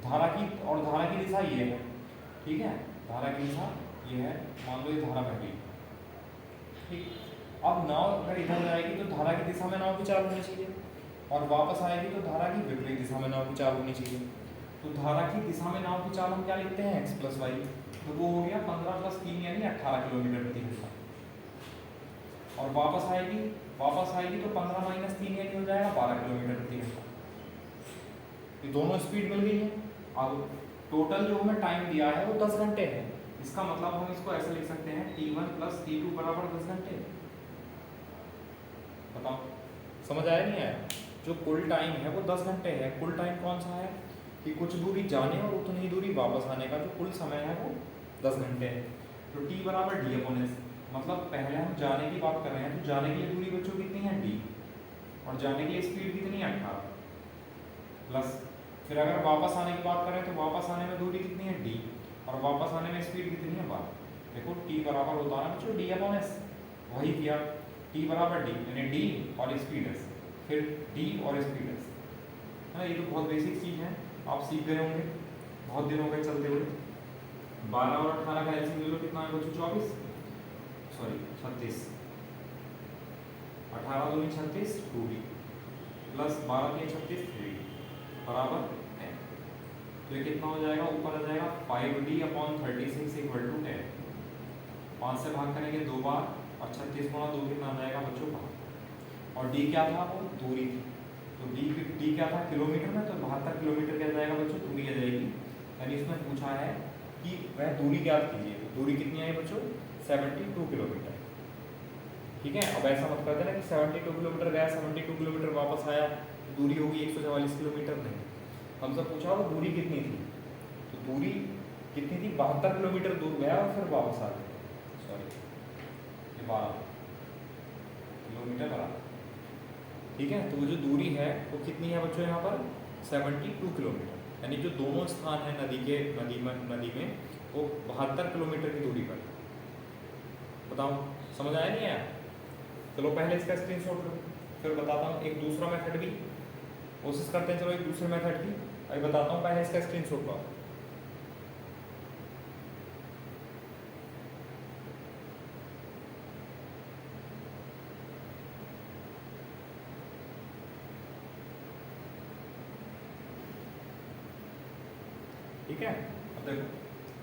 धारा की, और धारा की दिशा ये है। ठीक है, धारा की दिशा ये है, मान लो ये धारा बह गई। ठीक, अब नाव अगर इधर जाएगी तो धारा की दिशा में नाव की चाल होनी चाहिए, और वापस आएगी तो धारा की विपरीत दिशा में नाव की चाल होनी चाहिए। तो धारा की दिशा में नाव की चाल हम क्या लिखते हैं, x प्लस वाई। तो वो हो गया 15 प्लस 3 यानी 18 किलोमीटर प्रति घंटा। और वापस आएगी तो 15 माइनस 3 यानी हो जाएगा 12 किलोमीटर प्रति घंटा। ये दोनों स्पीड मिल गई है। अब टोटल जो हमें टाइम दिया है वो 10 घंटे है। इसका मतलब हम इसको ऐसे लिख सकते हैं t1 प्लस t2 बराबर 10 घंटे। बताओ समझ आया नहीं आया? जो कुल टाइम है वो 10 घंटे है। कुल टाइम कौन सा है कि कुछ दूरी जाने और उतनी ही दूरी वापस आने का जो कुल समय है वो 10 घंटे है। तो t बराबर डी अपॉन एस, मतलब पहले हम जाने की बात कर रहे हैं तो जाने के लिए दूरी बच्चों कितनी है d, और जाने के लिए स्पीड कितनी है 18 प्लस, फिर अगर वापस आने की बात करें तो वापस आने में दूरी कितनी है d, और वापस आने में स्पीड कितनी है 12। देखो t बराबर होता है बच्चों d अपॉन एस, वही किया t बराबर d यानी d और स्पीड s, फिर d और स्पीड s है। ये तो बहुत बेसिक चीज़ है, आप सीख गए होंगे, बहुत दिन हो गए चलते हुए। 12 और 18 का एलसीएम ले लो, कितना है बच्चों 36, 18 दूनी 36 2d प्लस 12 के 36 3d बराबर 10। तो ये कितना हो जाएगा, ऊपर आ जाएगा 5d अपॉन 36 इक्वल टू 10। 5 से भाग करेंगे 2 बार और 36 गुणा 2 कितना आ जाएगा बच्चों 5। और d क्या था, वो दूरी थी। तो d क्या था किलोमीटर में, तो 72 किलोमीटर क्या जाएगा बच्चों, दूरी आ जाएगी। यानी इसमें पूछा है कि वह दूरी ज्ञात कीजिए। तो दूरी कितनी आई बच्चों, 72 किलोमीटर। ठीक है, अब ऐसा मत कर देना कि 72 किलोमीटर गया 72 किलोमीटर वापस आया तो दूरी होगी 144 किलोमीटर, नहीं। हमसे पूछा वो दूरी कितनी थी, तो दूरी कितनी थी, 72 किलोमीटर दूर गया और फिर वापस आ गया। सॉरी, ये 12 किलोमीटर बराबर। ठीक है, तो वो जो दूरी है वो कितनी है बच्चों यहाँ पर 72 किलोमीटर, यानी जो दोनों स्थान है नदी में वो 72 किलोमीटर की दूरी पर। बताओ समझ आया नहीं आया? चलो पहले इसका स्क्रीनशॉट लो, फिर बताता हूँ एक दूसरा मेथड भी कोशिश करते हैं। चलो एक दूसरे मेथड की अभी बताता हूँ, पहले इसका स्क्रीनशॉट लो। ठीक है, अब देखो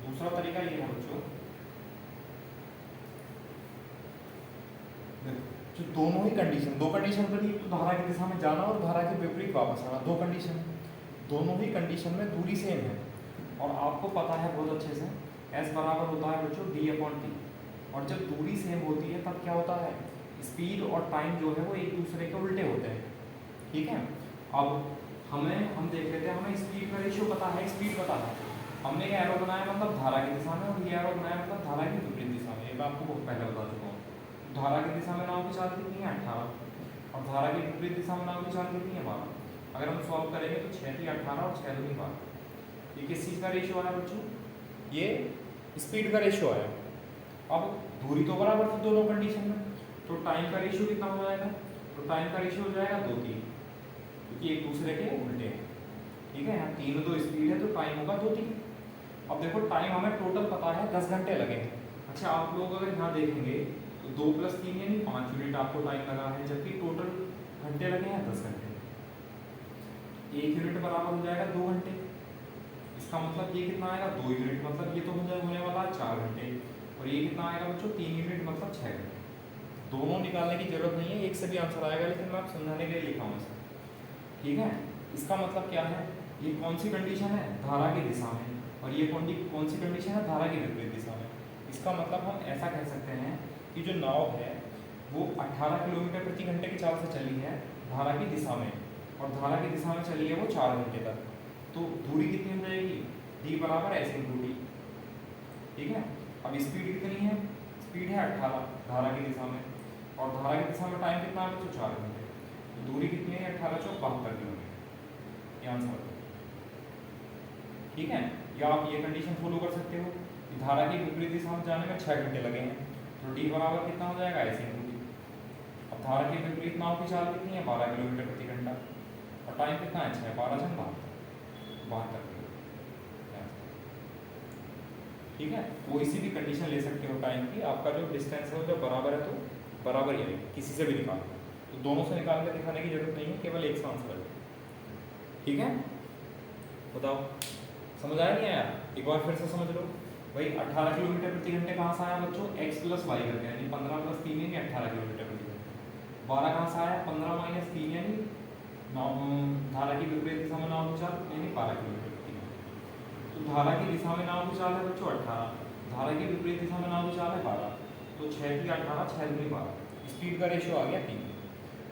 दूसरा तरीका ये है बच्चों, जो दोनों ही कंडीशन, दो कंडीशन बनी, तो धारा की दिशा में जाना और धारा के विपरीत वापस आना, दो कंडीशन। दोनों ही कंडीशन में दूरी सेम है और आपको पता है बहुत अच्छे से s बराबर होता है बच्चों d अपॉन टी। और जब दूरी सेम होती है तब क्या होता है, स्पीड और टाइम जो है वो एक दूसरे के उल्टे होते हैं। ठीक है, अब हम देख लेते हैं, हमें स्पीड का रेशियो पता है, स्पीड पता है। हमने ये एरो बनाया मतलब धारा की दिशा में, और ये एरो बनाया मतलब धारा की विपरीत दिशा में। ये मैं आपको बहुत पहले बता चुका हूँ। धारा की दिशा में नाव की चाल कितनी है 18, और धारा की विपरीत दिशा में नाव की चाल कितनी है 12। अगर हम सॉल्व करेंगे तो 6 की 18 और 6 दूनी 12। ये किस चीज़ का रेशियो आया बच्चों, ये स्पीड का रेशियो आया। अब दूरी तो बराबर थी दोनों कंडीशन में, तो टाइम का रेशियो कितना हो जाएगा, तो टाइम का रेशियो हो जाएगा 2-3, क्योंकि एक दूसरे के उल्टे हैं। ठीक है, यहाँ 3 2 स्पीड है तो टाइम होगा 2-3। अब देखो टाइम हमें टोटल पता है 10 घंटे लगेंगे। अच्छा, आप लोग अगर यहाँ देखेंगे तो 2 + 3 यानी 5 यूनिट आपको टाइम लगा है, जबकि टोटल घंटे लगे हैं 10 घंटे। 1 यूनिट बराबर हो जाएगा 2 घंटे। इसका मतलब ये कितना आएगा 2 यूनिट, मतलब ये तो होने वाला है 4 घंटे। और ये कितना आएगा बच्चों 3 यूनिट मतलब 6 घंटे। दोनों निकालने की जरूरत नहीं है, एक से भी आंसर आएगा, लेकिन मैं आप समझाने के लिए लिखा हूँ इसे। ठीक है, इसका मतलब क्या है, ये कौन सी कंडीशन है, धारा की दिशा में, और ये कौन सी कंडीशन है, धारा की विपरीत दिशा में। इसका मतलब हम ऐसा कह सकते हैं कि जो नाव है वो 18 किलोमीटर प्रति घंटे की चाल से चली है धारा की दिशा में, और धारा की दिशा में चली है वो 4 घंटे तक। तो दूरी कितनी हो जाएगी, d बराबर s इंटू टी। ठीक है, अब स्पीड कितनी है, स्पीड है 18 धारा की दिशा में, और धारा की दिशा में टाइम कितना है, तो 4 घंटे। तो दूरी कितनी है, 18 चौक 72 किलोमीटर, ये आंसर। ठीक है, या आप ये कंडीशन फॉलो कर सकते हो कि धारा की विपरीत दिशा में जाने में 6 घंटे लगे हैं, तो d बराबर कितना हो जाएगा, s इंटू टी। अब धारा की विपरीत नाव की चाल कितनी है, 12 किलोमीटर प्रति घंटा, और टाइम कितना है, 6 12 6 72 किलोमीटर। ठीक है, कोई सी भी कंडीशन ले सकते हो टाइम की, आपका जो डिस्टेंस है वो जब बराबर है तो बराबर ही है, किसी से भी निकालो। तो दोनों से निकाल कर दिखाने की जरूरत नहीं है, केवल एक से आंसर है। ठीक है, बताओ समझ आया नहीं आया, एक बार फिर से समझ लो भाई। 18 किलोमीटर प्रति घंटे कहाँ से आया बच्चों, x प्लस वाई करके, यानी 15 प्लस 3 यानी 18 किलोमीटर प्रति घंटे। 12 कहाँ से आया, 15 माइनस 3 यानी धारा की विपरीत दिशा में नाव की चाल यानी 12 किलोमीटर प्रति घंटे। तो धारा की दिशा में नाव की चाल है बच्चों 18, धारा की विपरीत दिशा में नाव की चाल है 12, तो 6 की 18 6 दूनी 12, स्पीड का रेशियो आ गया 3।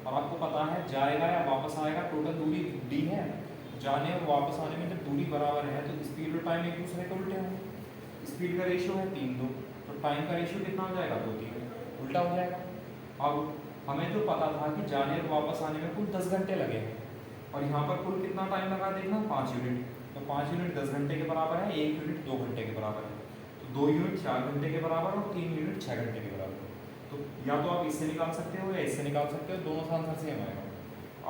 और आपको पता है जाएगा या वापस आएगा, टोटल दूरी d है, जाने और वापस आने में जब दूरी बराबर है तो स्पीड और टाइम एक दूसरे के उल्टे होंगे। स्पीड का रेशियो है 3:2, तो टाइम का रेशियो कितना हो जाएगा, 2:3, उल्टा हो जाएगा। अब हमें जो पता था कि जाने और वापस आने में कुल 10 घंटे लगे हैं, और यहाँ पर कुल कितना टाइम लगा देखना, 5 यूनिट, तो 5 यूनिट 10 घंटे के बराबर है, 1 यूनिट 2 घंटे के बराबर है, तो 2 यूनिट 4 घंटे के बराबर और 3 यूनिट 6 घंटे के बराबर। तो या तो आप इससे निकाल सकते हो या इससे निकाल सकते हो, दोनों से आंसर सेम आएगा।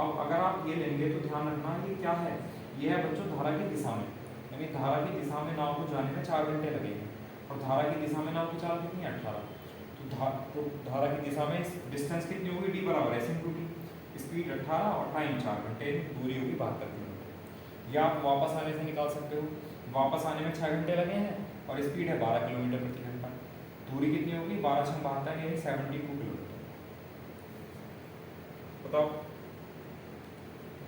अब अगर आप ये लेंगे तो ध्यान रखना ये क्या है, ये है बच्चों धारा की दिशा में, यानी धारा की दिशा में नाव को जाने में 4 घंटे लगेंगे, और धारा की दिशा में नाव की चाल कितनी है 18, तो धारा की दिशा में डिस्टेंस कितनी होगी, d बराबर s इंटू टी, स्पीड 18 और टाइम 4 घंटे, दूरी होगी 72 किलोमीटर। या आप वापस आने से निकाल सकते हो, वापस आने में 6 घंटे लगे हैं और स्पीड है 12 किलोमीटर प्रति घंटा, दूरी कितनी होगी 12 6 72 यानी 72 किलोमीटर। बताओ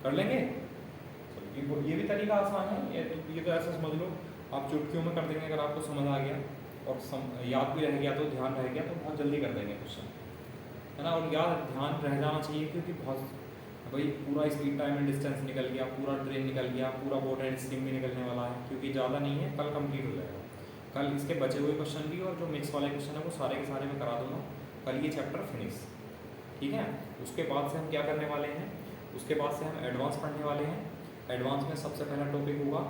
कर लेंगे, ये भी तरीका आसान है, ये तो ऐसा समझ लो आप चुटकियों में कर देंगे, अगर आपको समझ आ गया और याद भी रह गया तो ध्यान रह गया तो बहुत जल्दी कर देंगे क्वेश्चन, है ना। और याद ध्यान रह जाना चाहिए, क्योंकि बहुत भाई पूरा स्पीड टाइम एंड डिस्टेंस निकल गया, पूरा ट्रेन निकल गया, पूरा बोट एंड स्ट्रीम भी निकलने वाला है, क्योंकि ज़्यादा नहीं है, कल कंप्लीट हो जाएगा। कल इसके बचे हुए क्वेश्चन भी और जो मिक्स वाले क्वेश्चन है वो सारे के सारे मैं करा दूँगा, कल ये चैप्टर फिनिश। ठीक है, उसके बाद से हम क्या करने वाले हैं, उसके बाद से हम एडवांस पढ़ने वाले हैं। एडवांस में सबसे पहला टॉपिक होगा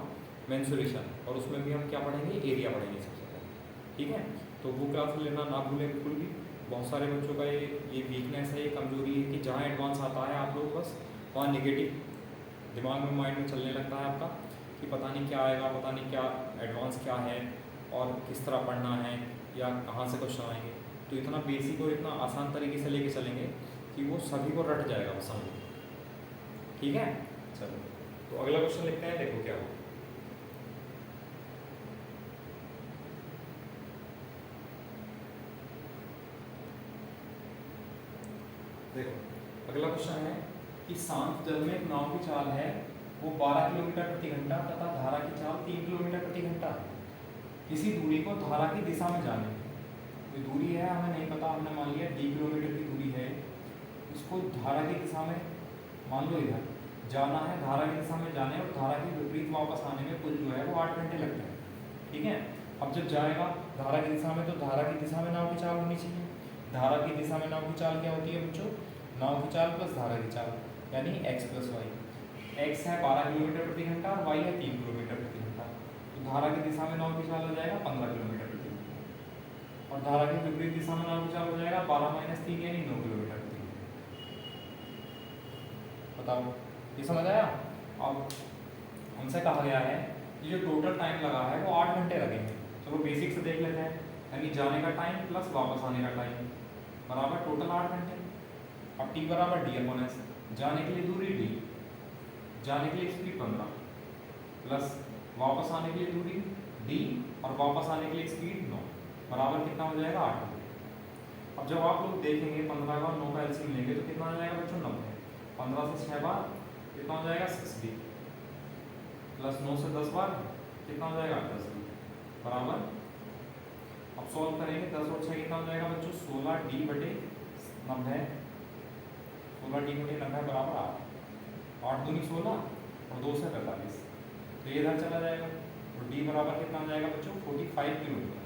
मेंसुरेशन, और उसमें भी हम क्या पढ़ेंगे, एरिया पढ़ेंगे सबसे पहले। ठीक है, तो वो क्लास लेना ना भूलें बिल्कुल भी। बहुत सारे बच्चों का ये वीकनेस है, ये कमजोरी है कि जहाँ एडवांस आता है आप लोग बस वहाँ नेगेटिव दिमाग में माइंड में चलने लगता है आपका कि पता नहीं क्या आएगा, पता नहीं क्या एडवांस क्या है और किस तरह पढ़ना है या कहाँ से क्वेश्चन आएंगे। तो इतना बेसिक और इतना आसान तरीके से लेके चलेंगे कि वो सभी को रट जाएगा बस समझो। ठीक है, चलो तो अगला क्वेश्चन लिखते हैं, देखो क्या हो। देखो अगला क्वेश्चन है कि शांत जल में एक नाव की चाल है वो 12 किलोमीटर प्रति घंटा तथा धारा की चाल 3 किलोमीटर प्रति घंटा है। किसी दूरी को धारा की दिशा में जाने, कोई दूरी है हमें नहीं पता, हमने मान लिया d किलोमीटर की दूरी है, इसको धारा की दिशा में मान लो इधर जाना है, धारा की दिशा में जाने और धारा की विपरीत वापस आने में कुल जो है वो 8 घंटे लगते हैं। ठीक है, अब जब जाएगा धारा की दिशा में तो धारा की दिशा में नाव की चाल होनी चाहिए। धारा की दिशा में नाव की चाल क्या होती है बच्चों, नाव की चाल प्लस धारा की चाल यानी x प्लस वाई। x है 12 किलोमीटर प्रति घंटा और y है 3 किलोमीटर प्रति घंटा, तो धारा की दिशा में नाव की चाल हो जाएगा 15 किलोमीटर प्रति घंटा, और धारा की विपरीत दिशा में नाव की चाल हो जाएगा 12 माइनस 3 यानी 9 किलोमीटर प्रति घंटा। बताओ ये समझ आया। अब हमसे कहा गया है कि जो टोटल टाइम लगा है वो 8 घंटे लगेंगे। चलो बेसिक से देख लेते हैं, यानी जाने का टाइम प्लस वापस आने का टाइम बराबर टोटल 8 घंटे। अब t बराबर d अपॉन s, जाने के लिए दूरी d, जाने के लिए स्पीड 15 प्लस वापस आने के लिए दूरी d और वापस आने के लिए स्पीड 9 बराबर कितना हो जाएगा 8 घंटे। अब जब आप लोग देखेंगे 15 का 9 का एलसीएम लेंगे तो कितना आ जाएगा बच्चों 90। 15 से 6 बार कितना हो जाएगा 60 प्लस 9 से 10 बार कितना हो जाएगा 10 बराबर। अब सॉल्व करेंगे 10 और 6 कितना हो जाएगा बच्चों 16d बटे 90। 16d बटे 90 बराबर 8। 8 दूनी 16 और 2 से 45 तो ये इधर चला जाएगा तो d बराबर कितना हो जाएगा बच्चों 45 किलोमीटर।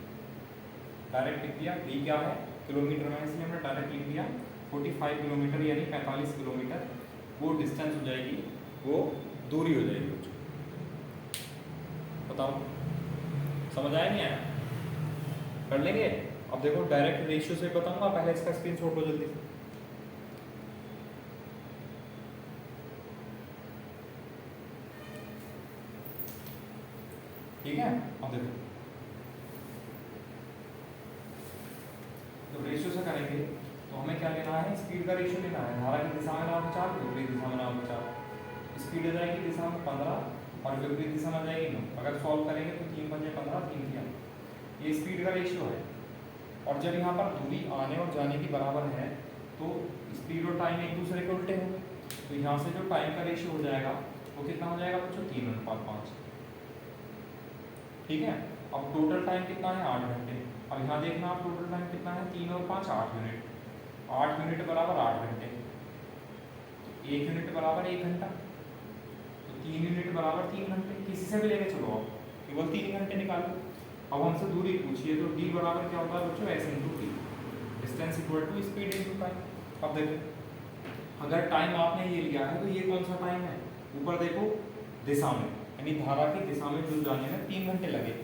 डायरेक्ट लिख दिया, d क्या है किलोमीटर में, इसलिए हमने डायरेक्ट लिख दिया 45 किलोमीटर यानी 45 किलोमीटर वो डिस्टेंस हो जाएगी, वो दूरी हो जाएगी बच्चों। बताओ समझ आया नहीं आया? कर लेंगे। अब देखो डायरेक्ट रेशियो से बताऊंगा, पहले इसका स्क्रीनशॉट लो जल्दी से। ठीक है, अब देखो तो रेशियो से करेंगे तो हमें क्या लेना है, स्पीड का रेशियो लेना है। धारा की दिशा में नाव चाल, विपरीत दिशा में नाव चाल। स्पीड आ जाएगी दिशा में 15 और विपरीत दिशा में आ जाएगी 9। अगर सॉल्व करेंगे तो 3 पंजे 15, 3 3 ये स्पीड का रेशियो है। और जब यहाँ पर दूरी आने और जाने की बराबर है तो स्पीड और टाइम एक दूसरे के उल्टे होंगे, तो यहाँ से जो टाइम का रेशियो हो जाएगा वो कितना हो जाएगा बच्चों 3:5। ठीक है, अब टोटल टाइम कितना है 8 घंटे। अब यहाँ देखना आप टोटल टाइम कितना है 3 और 5 8 मिनट। 8 मिनट बराबर 8 घंटे, तो 1 यूनिट बराबर 1 घंटा, तो 3 यूनिट बराबर 3 घंटे। किसी से भी लेके चलो आप, केवल 3 घंटे निकालो। अब हमसे दूरी पूछिए तो d बराबर क्या होता है बच्चों s इंटू टी, distance equal to speed into time. अब देखो अगर टाइम आपने ये लिया है तो ये कौन सा टाइम है, ऊपर देखो दिशा में, यानी धारा की दिशा में जो जाने में 3 घंटे लगे,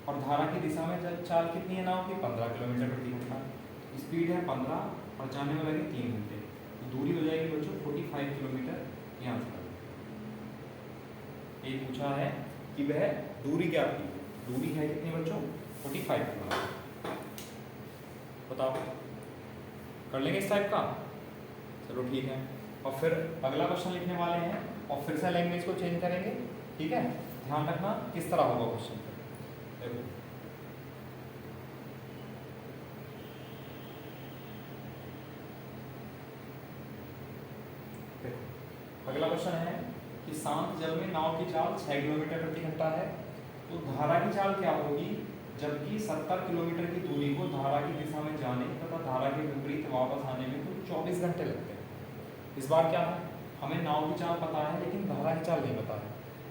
और धारा की दिशा में चाल कितनी है नाव की 15 किलोमीटर प्रति घंटा। स्पीड है 15 और जाने में लगे 3 घंटे, तो दूरी हो जाएगी बच्चों 45 किलोमीटर। यहाँ से ये पूछा है कि वह दूरी क्या थी, दूरी है कितनी बच्चों 45 किलोमीटर। बताओ कर लेंगे इस टाइप का, चलो ठीक है। और फिर अगला क्वेश्चन लिखने वाले हैं और फिर से लैंग्वेज को चेंज करेंगे। ठीक है, ध्यान रखना किस तरह होगा क्वेश्चन। देखो अगला क्वेश्चन है कि शांत जल में नाव की चाल 6 किलोमीटर प्रति घंटा है, तो धारा की चाल क्या होगी जबकि 70 किलोमीटर की दूरी को धारा की दिशा में जाने तथा धारा के विपरीत वापस आने में कुल 24 घंटे लगते हैं। इस बार क्या है, हमें नाव की चाल पता है लेकिन धारा की चाल नहीं पता है,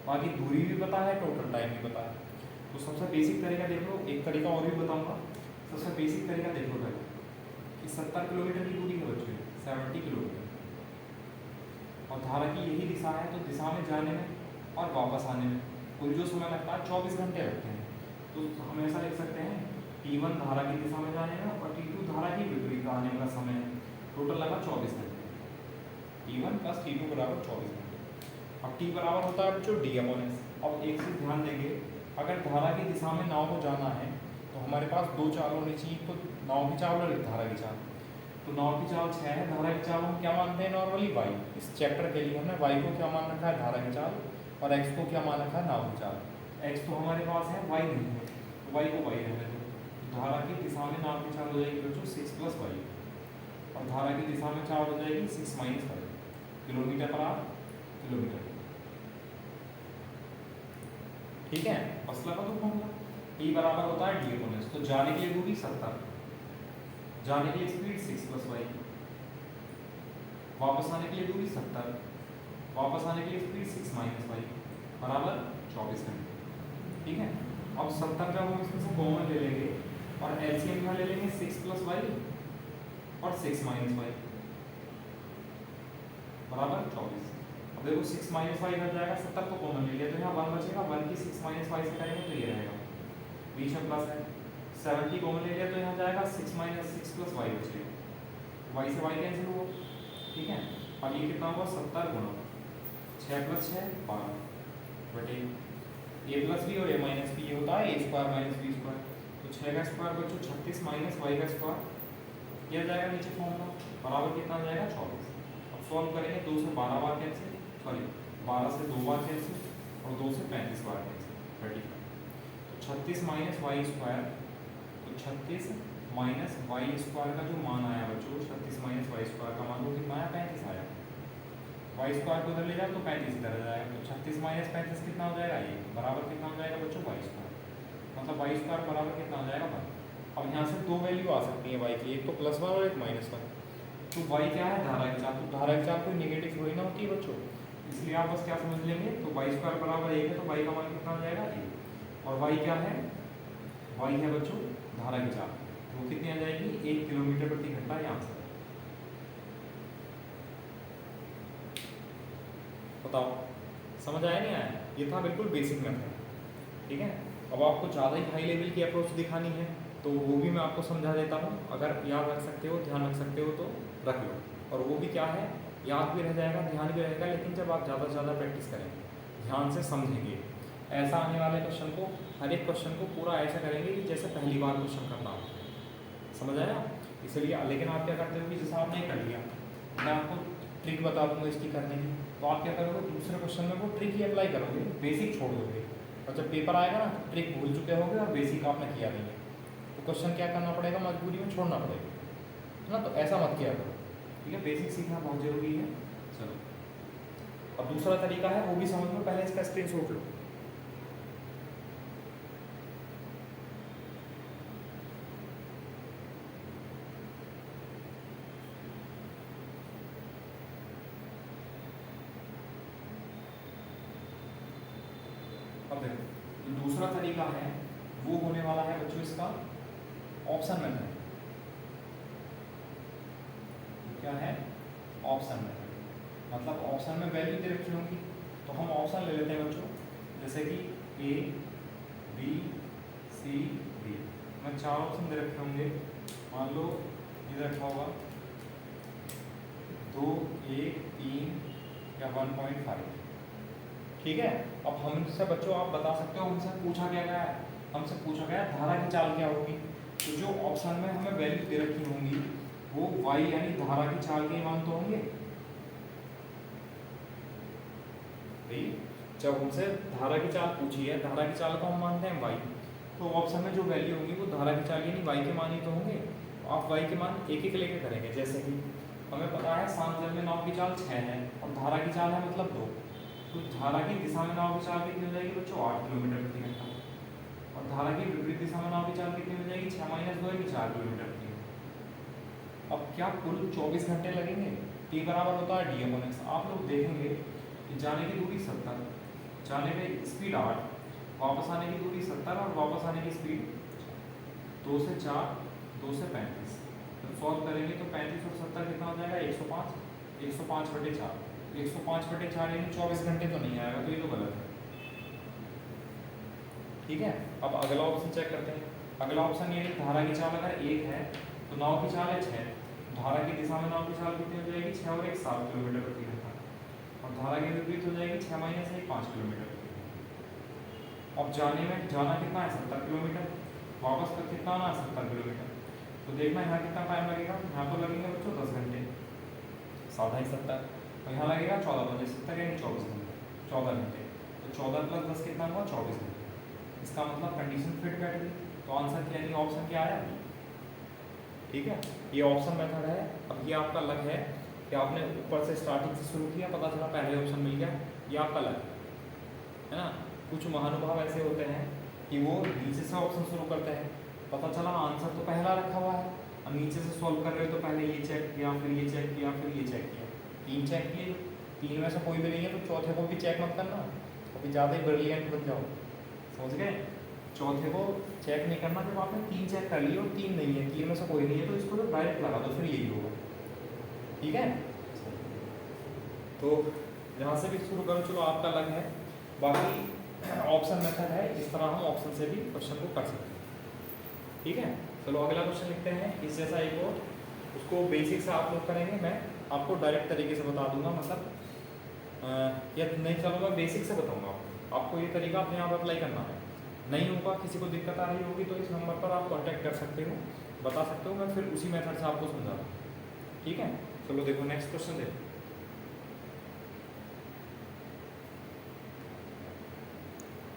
बाकी दूरी भी पता है, टोटल टाइम भी पता है। तो सबसे बेसिक तरीका देख लो, एक तरीका और भी बताऊंगा। सबसे बेसिक तरीका देख लो पहले कि 70 किलोमीटर की दूरी है बच्चों 70 किलोमीटर, और धारा की यही दिशा है, तो दिशा में जाने में और वापस आने में कुल जो समय लगता है 24 घंटे लगते हैं। तो हम ऐसा लिख सकते हैं T1 धारा की दिशा में जाने में और T2 धारा की विपरीत आने का समय है, टोटल लगा 24 घंटे। T1 प्लस T2 बराबर 24 घंटे। अब T बराबर होता है बच्चों D/S। अब एक चीज ध्यान देंगे, अगर धारा की दिशा में नाव को जाना है तो हमारे पास दो चाल होनी चाहिए, तो नाव की चाल और धारा की चाल। तो नाव की चाल 6 है, धारा की चाल हम क्या मानते हैं नॉर्मली y। इस चैप्टर के लिए हमने y को क्या मान रखा है धारा की चाल, और x को क्या मान रखा है नाव की चाल। x तो हमारे पास है, y नहीं है, तो y को y रहने दो। धारा की दिशा में नाव की चाल हो जाएगी बच्चों 6 + y, और धारा की दिशा में चाल हो जाएगी 6 - 5 किलोमीटर पर आवर किलोमीटर। ठीक है, मसला का तो फॉर्मूला E बराबर होता है D/S। तो जाने के लिए दूरी 70, जाने के लिए स्पीड 6 + y, वापस आने के लिए दूरी 70, वापस आने के लिए स्पीड 6 - y बराबर 24 घंटे। ठीक है, अब 70 जब हम इसमें से कॉमन ले लेंगे और एलसीएम में ले लेंगे 6 + y और 6 - y बराबर 24। अब देखो 6 - y इधर जाएगा, 70 को कॉमन ले लिया तो यहाँ 1 बचेगा, 1 की 6 - y से करेंगे तो ये रहेगा, बीच में प्लस है। 70 कॉमन ले लिया तो यहाँ जाएगा 6 - 6 + y बचेगा, y से y कैंसिल हुआ। ठीक है, अब ये कितना हुआ 70 गुणा 6 + 6 12 बटे a + b और a - b ये होता है a² - b²। तो 6 का स्क्वायर बच्चों 36 - y का स्क्वायर, ये आ जाएगा नीचे फॉर्मूला बराबर कितना आ जाएगा 24। अब सॉल्व करेंगे, 2 से 12 बार कैंसिल, सॉरी 12 से 2 बार कैंसिल और 2 से 35 बार कैंसिल 35। तो 36 - y², तो 36 माइनस वाई स्क्वायर का जो मान आया बच्चों 36 माइनस वाई स्क्वायर का मान वो कितना आया 35 आया। वाई स्क्वायर को उधर ले जाओ तो 35 इधर आ जाएगा, तो 36 माइनस 35 कितना हो जाएगा ये बराबर कितना हो जाएगा बच्चों वाई स्क्वायर, मतलब वाई स्क्वायर बराबर कितना हो जाएगा 1। अब यहाँ से दो वैल्यू आ सकती है वाई की, एक तो +1 और एक -1। तो वाई क्या है धारा की चाल, तो धारा की चाल कोई नेगेटिव थोड़ी ना होती है बच्चों, इसलिए आप बस क्या समझ लेंगे, तो वाई स्क्वायर बराबर 1 है तो वाई का मान कितना हो जाएगा 1। और वाई क्या है, वाई है बच्चों धारा की चाल, वो कितनी आ जाएगी 1 किलोमीटर प्रति घंटा यहाँ से। बताओ समझ आया नहीं आया, ये था बिल्कुल बेसिक मेथड, ठीक है। अब आपको ज़्यादा ही हाई लेवल की अप्रोच दिखानी है तो वो भी मैं आपको समझा देता हूँ, अगर याद रख सकते हो ध्यान रख सकते हो तो रख लो। और वो भी क्या है, याद भी रह जाएगा ध्यान भी रहेगा, लेकिन जब आप ज़्यादा से ज़्यादा प्रैक्टिस करेंगे ध्यान से समझेंगे, ऐसा आने वाले क्वेश्चन को हर एक क्वेश्चन को पूरा ऐसा करेंगे कि जैसे पहली बार क्वेश्चन करना हो, समझ आया। इसलिए लेकिन आप क्या करते हो कि जैसा आपने कर लिया, मैं आपको ट्रिक बता दूँगा इसकी करने की, तो आप क्या करोगे दूसरे क्वेश्चन में वो ट्रिक ही अप्लाई करोगे, बेसिक छोड़ दोगे, और जब पेपर आएगा ना तो ट्रिक भूल चुके होगे और बेसिक आपने किया नहीं है, तो क्वेश्चन क्या करना पड़ेगा मजबूरी में छोड़ना पड़ेगा, है ना। तो ऐसा मत किया करो, ठीक है, बेसिक सीखना बहुत जरूरी है। चलो अब दूसरा तरीका है वो भी समझ लो, पहले इसका स्क्रीनशॉट लो। अब देखो जो दूसरा तरीका है वो होने वाला है बच्चों इसका ऑप्शन मेथड। क्या है ऑप्शन मेथड, मतलब ऑप्शन में वैल्यू दे रखी होंगी तो हम ऑप्शन ले लेते हैं बच्चों, जैसे कि ए बी सी डी, मैं 4 ऑप्शन दे रखे होंगे, मान लो ये रखा होगा 2 1 3 या 1.5, ठीक है। अब हमसे बच्चों आप बता सकते हो हमसे पूछा क्या गया है, हमसे पूछा गया धारा की चाल क्या होगी, तो जो ऑप्शन में हमें वैल्यू दे रखी होंगी वो y यानी धारा की चाल के मान तो होंगे भाई। जब हमसे धारा की चाल पूछी है, धारा की चाल को हम मानते हैं y, तो ऑप्शन में जो वैल्यू होंगी वो धारा की चाल यानी y के मान ही तो होंगे। आप y के मान एक एक लेके करेंगे, जैसे कि हमें पता है सांजल में नाव की चाल 6 है और धारा की चाल है मतलब 2, तो धारा की दिशा में नाव की चाल कितनी हो जाएगी बच्चों 8 किलोमीटर प्रति घंटा, और धारा की विपरीत दिशा में नाव की चाल कितनी हो जाएगी 6 - 2 यानी 4 किलोमीटर प्रति घंटा। अब क्या कुल 24 घंटे लगेंगे, t बराबर होता है d/x। आप लोग देखेंगे कि जाने की दूरी 70, जाने में स्पीड 8, वापस आने की दूरी 70 और वापस आने की स्पीड 2 से 4 2 से 35, जब सॉल्व करेंगे तो 35 और 70 कितना हो जाएगा 105, 105/4, 105/4 यानी 24 घंटे तो नहीं आएगा, तो ये तो गलत है, ठीक है। अब अगला ऑप्शन चेक करते हैं, अगला ऑप्शन ये है धारा की चाल अगर 1 है तो नाव की चाल है 6, धारा की दिशा में नाव की चाल कितनी हो जाएगी 6 और 1 7 किलोमीटर प्रति घंटा, और धारा की विपरीत हो जाएगी 6 - 1 5 किलोमीटर प्रति घंटा। अब जाने में जाना कितना है 70 किलोमीटर, वापस का कितना आना है 70 किलोमीटर, तो देखना यहाँ कितना टाइम लगेगा, यहाँ तो लगेंगे बच्चों 10 घंटे, साधा ही 70, और यहाँ लगेगा 14 बजे 70 यानी 24 घंटे, 14 घंटे, तो 14 + 10 कितना हुआ 24 घंटे। इसका मतलब कंडीशन फिट बैठ गई, तो आंसर क्या है ऑप्शन क्या आया, ठीक है। ये ऑप्शन मेथड है। अब ये आपका लक है कि आपने ऊपर से स्टार्टिंग से शुरू किया, पता चला पहले ऑप्शन मिल गया, ये आपका लक है ना। कुछ महानुभाव ऐसे होते हैं कि वो नीचे से ऑप्शन शुरू करते हैं, पता चला आंसर तो पहला रखा हुआ है, अब नीचे से सॉल्व कर रहे हो तो पहले ये चेक किया, फिर ये चेक किया, फिर ये चेक किया, 3 चेक किए, 3 में से कोई भी नहीं है तो चौथे को भी चेक मत करना, अभी ज़्यादा ही ब्रिलियंट बन जाओ, समझ गए। चौथे को चेक नहीं करना, जब आपने 3 चेक कर लिए और 3 नहीं है, 3 में से कोई नहीं है तो इसको तो डायरेक्ट लगा दो, फिर यही होगा, ठीक है। तो यहाँ से भी शुरू करो, चलो आपका लग है, बाकी ऑप्शन मेथड है, इस तरह हम ऑप्शन से भी क्वेश्चन को कर सकते हैं, ठीक है। चलो अगला क्वेश्चन लिखते हैं, इस जैसा एक और, उसको बेसिक से आप लोग करेंगे, मैं आपको डायरेक्ट तरीके से बता दूंगा, मतलब या नहीं, चलो मैं बेसिक से बताऊंगा आपको, ये तरीका अपने आप अप्लाई करना है, नहीं होगा किसी को दिक्कत आ रही होगी तो इस नंबर पर आप कांटेक्ट कर सकते हो, बता सकते हो, मैं फिर उसी मेथड से आपको समझा दूँ, ठीक है। चलो देखो नेक्स्ट क्वेश्चन देखो,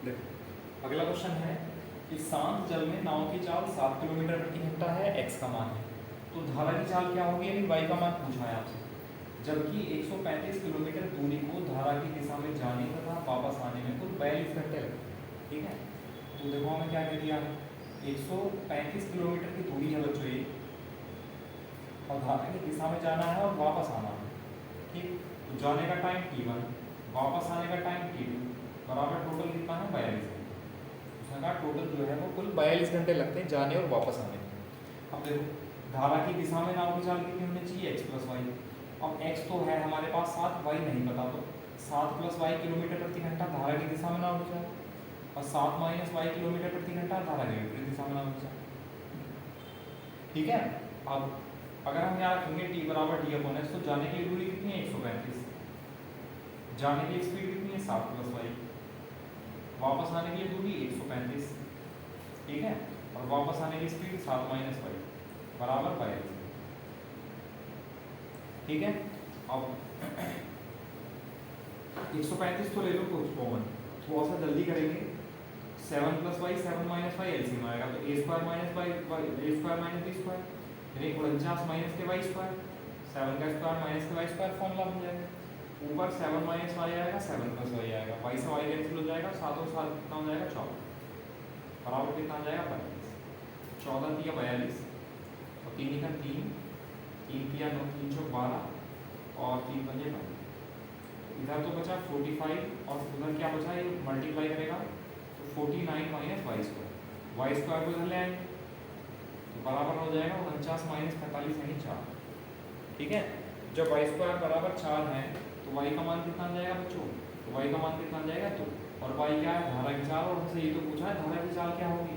देखो अगला क्वेश्चन है कि शांत जल में नाव की चाल 7 किलोमीटर प्रति घंटा है, x का मान है, तो धारा की चाल क्या होगी, यानी y का मान पूछा है आपसे। जबकि 135 किलोमीटर दूरी को धारा की दिशा में जाने तथा वापस आने में कुल 42 घंटे लगते हैं। ठीक है, तो देखो हमें क्या कह दिया है, 135 किलोमीटर की दूरी है बच्चों ये, और धारा की दिशा में जाना है और वापस आना है। ठीक, तो जाने का टाइम t1, वापस आने का टाइम t2, बराबर टोटल कितना है 42 घंटे। उसने कहा टोटल जो है वो कुल 42 घंटे लगते हैं जाने और वापस आने में। अब देखो धारा की दिशा में नाव की चाल कितनी होनी चाहिए, x प्लस वाई। अब x तो है हमारे पास 7, y नहीं पता, तो 7 प्लस वाई किलोमीटर प्रति घंटा धारा की दिशा में नाव की चाल, और 7 माइनस वाई किलोमीटर प्रति घंटा धारा की विपरीत दिशा में नाव की चाल। ठीक है, अब अगर हम यहाँ रखेंगे t बराबर d अपॉन s, तो जाने की दूरी कितनी है 135, जाने की स्पीड कितनी है 7 प्लस वाई, वापस आने की दूरी 135। ठीक है, और वापस आने की स्पीड 7 माइनस वाई बराबर 22। ठीक है, अब 135 तो ले लो कुछ कॉमन, थोड़ा सा जल्दी करेंगे। 7 plus y 7 minus y LCM आएगा, तो a square minus y a square minus b square, यानी 49 माइनस के वाई स्क्वायर, 7 का स्क्वायर माइनस के वाई स्क्वायर फॉर्मूला बन जाएगा। ऊपर 7 माइनस वाई आएगा, 7 प्लस वाई आएगा, वाई से वाई कैंसिल हो जाएगा, 7 और 7 कितना हो जाएगा 14, बराबर कितना आ जाएगा 42। 14 दिया 42, और 3 का 3, 3 किया 9, 3 चौक 12, और 3 पंजे 9। इधर तो बचा 45, और उधर क्या बचा, ये मल्टीप्लाई करेगा तो 49 माइनस वाई स्क्वायर को इधर ले आएंगे तो बराबर हो जाएगा 49 माइनस 45 यानी 4। ठीक है, जब वाई स्क्वायर बराबर 4 है तो वाई का मान कितना आ जाएगा बच्चों, तो वाई का मान कितना आ जाएगा 2, और वाई क्या है धारा की चाल, और हमसे ये तो पूछा है धारा की चाल क्या होगी,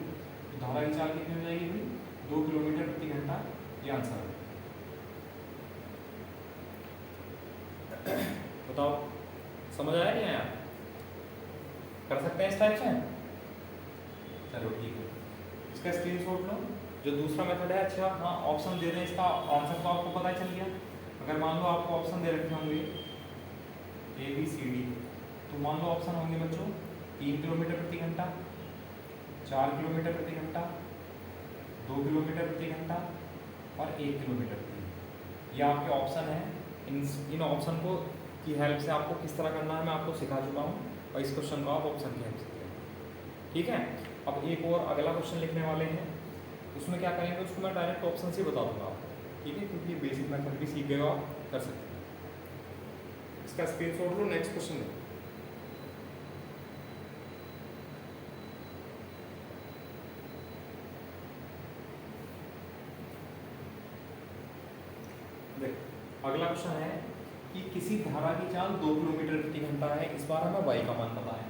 तो धारा की चाल कितनी हो जाएगी भाई 2 किलोमीटर प्रति घंटा, ये आंसर है। बताओ समझ आया नहीं आया, कर सकते हैं इस टाइप से, चलो ठीक है, इसका स्क्रीनशॉट लो। जो दूसरा मेथड है, अच्छा हाँ ऑप्शन दे दें, इसका आंसर तो आपको पता चल गया। अगर मान लो आपको ऑप्शन दे रखे होंगे ए बी सी डी, तो मान लो ऑप्शन होंगे बच्चों 3 किलोमीटर प्रति घंटा, 4 किलोमीटर प्रति घंटा, 2 किलोमीटर प्रति घंटा और 1 किलोमीटर प्रति घंटा। ये आपके ऑप्शन है। इन ऑप्शन को की हेल्प से आपको किस तरह करना है मैं आपको सिखा चुका हूँ, और इस क्वेश्चन को आप ऑप्शन की हेल्प से करेंगे। ठीक है, अब एक और अगला क्वेश्चन लिखने वाले हैं, उसमें क्या करेंगे उसको मैं डायरेक्ट ऑप्शन से बता दूंगा आपको। ठीक है, क्योंकि बेसिक मेथड भी सीख गए हो आप, कर सकते हैं। इसका स्क्रीनशॉट लो, नेक्स्ट क्वेश्चन देखो। देखो अगला क्वेश्चन है कि किसी धारा की चाल 2 किलोमीटर प्रति घंटा है, इस बार हमें वाई का मान पता है।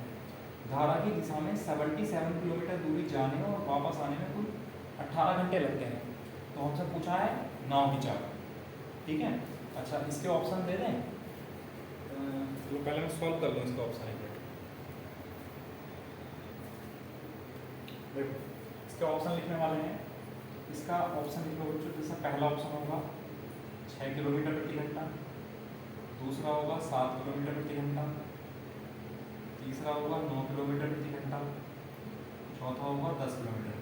धारा की दिशा में 77 किलोमीटर दूरी जाने और वापस आने में कुल 18 घंटे लगते हैं। तो हमसे पूछा है नाव की चाल। ठीक है, अच्छा इसके ऑप्शन दे दें, तो पहले मैं सॉल्व कर दूँ इसका ऑप्शन। देखो इसके ऑप्शन लिखने वाले हैं, इसका ऑप्शन लिखो बच्चों। जैसे पहला ऑप्शन होगा 6 किलोमीटर प्रति घंटा, दूसरा होगा 7 किलोमीटर प्रति घंटा, तीसरा होगा 9 किलोमीटर प्रति घंटा, चौथा होगा 10 किलोमीटर।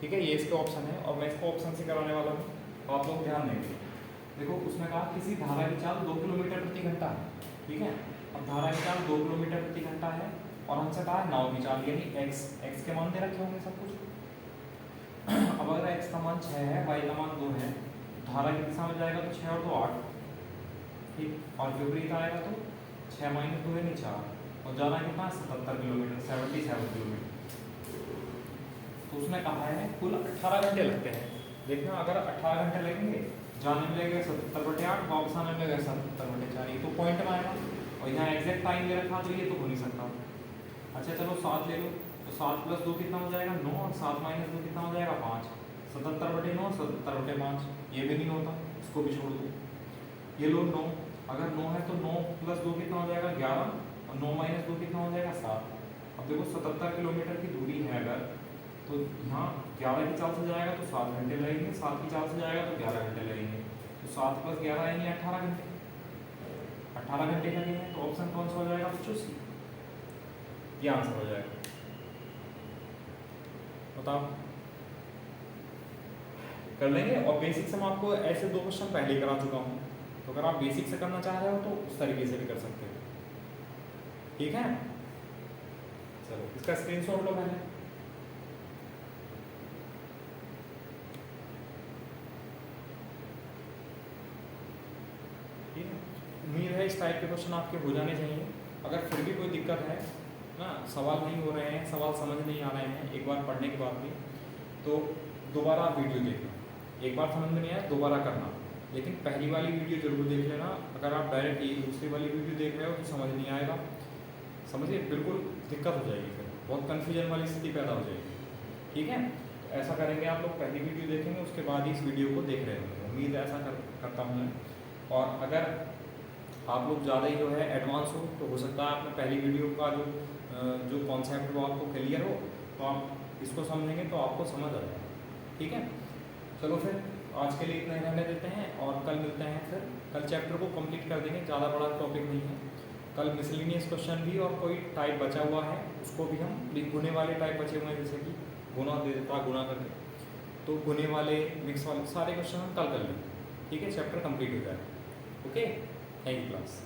ठीक है, ये इसके ऑप्शन है और मैं इसको ऑप्शन से कराने वाला हूँ, तो आप लोग ध्यान देंगे। देखो उसने कहा किसी धारा की चाल 2 किलोमीटर प्रति घंटा है। ठीक है, अब धारा की चाल 2 किलोमीटर प्रति घंटा है और हमसे कहा है नाव की चाल, यानी x के मान दे रखे होंगे सब कुछ। अब अगर x का मान 6 है, y का मान 2 है, धारा की दिशा में जाएगा तो 6 और 2 8। ठीक, और विपरीत आएगा तो 6 माइनस 2 है 4, और जाना कितना 77 किलोमीटर, 77 किलोमीटर। तो उसने कहा है कुल 18 घंटे लगते हैं। देखना अगर 18 घंटे लगेंगे, जाने में लगेगा 77/8, वापस आने में लगेगा 77/4, ये तो पॉइंट में आएगा, और यहाँ एग्जैक्ट टाइम दे रखा तो ये तो हो नहीं सकता। अच्छा चलो 7 ले लो, तो 7 प्लस 2 कितना हो जाएगा 9, और 7 माइनस 2 कितना हो जाएगा 5। 77/9 77/5, ये भी नहीं होता, इसको भी छोड़ दो। ये लो 9, अगर 9 है तो 9 प्लस 2 कितना हो जाएगा 11, और 9 माइनस 2 कितना हो जाएगा 7। अब देखो 77 किलोमीटर की दूरी है अगर, तो यहाँ 11 की चाल से जाएगा तो 7 घंटे लगेंगे, 7 की चाल से जाएगा तो 11 घंटे लगेंगे, तो 7 प्लस 11 यानी 18 घंटे, 18 घंटे लगेंगे। तो ऑप्शन कौन सा हो जाएगा बच्चों, सी, ये आंसर हो जाएगा। बताओ, कर लेंगे। और बेसिक से मैं आपको ऐसे 2 क्वेश्चन पहले ही करा चुका हूँ, तो अगर आप बेसिक से करना चाह रहे हो तो उस तरीके से भी कर सकते हो, ठीक है। चलो इसका स्क्रीनशॉट लो पहले। ठीक है, उम्मीद है इस टाइप के क्वेश्चन आपके हो जाने चाहिए। अगर फिर भी कोई दिक्कत है ना, सवाल नहीं हो रहे हैं, सवाल समझ नहीं आ रहे हैं एक बार पढ़ने के बाद भी, तो दोबारा आप वीडियो देखना। एक बार समझ में नहीं आया दोबारा करना, लेकिन पहली वाली वीडियो जरूर देख लेना। अगर आप डायरेक्ट ये दूसरी वाली वीडियो देख रहे हो तो समझ नहीं आएगा, समझिए, बिल्कुल दिक्कत हो जाएगी, फिर बहुत कन्फ्यूजन वाली स्थिति पैदा हो जाएगी, ठीक है। तो ऐसा करेंगे, आप लोग पहली वीडियो देखेंगे, उसके बाद ही इस वीडियो को देख रहे होंगे, उम्मीद है ऐसा करता हूँ मैं। और अगर आप लोग ज़्यादा ही जो है एडवांस हो, तो हो सकता है आपने पहली वीडियो का जो कॉन्सेप्ट वो आपको क्लियर हो, तो आप इसको समझेंगे तो आपको समझ आ जाएगा, ठीक है। चलो फिर आज के लिए इतना ही रहने देते हैं, और कल मिलते हैं। फिर कल चैप्टर को कंप्लीट कर देंगे, ज़्यादा बड़ा टॉपिक नहीं है। कल मिसलिनियस क्वेश्चन भी और कोई टाइप बचा हुआ है उसको भी हम, गुने वाले टाइप बचे हुए हैं, जैसे कि गुना दे देता गुना करके, तो गुने वाले मिक्स वाले सारे क्वेश्चन हम कल कर लेंगे, ठीक है। चैप्टर कंप्लीट हो जाएगा। Okay, thank you class.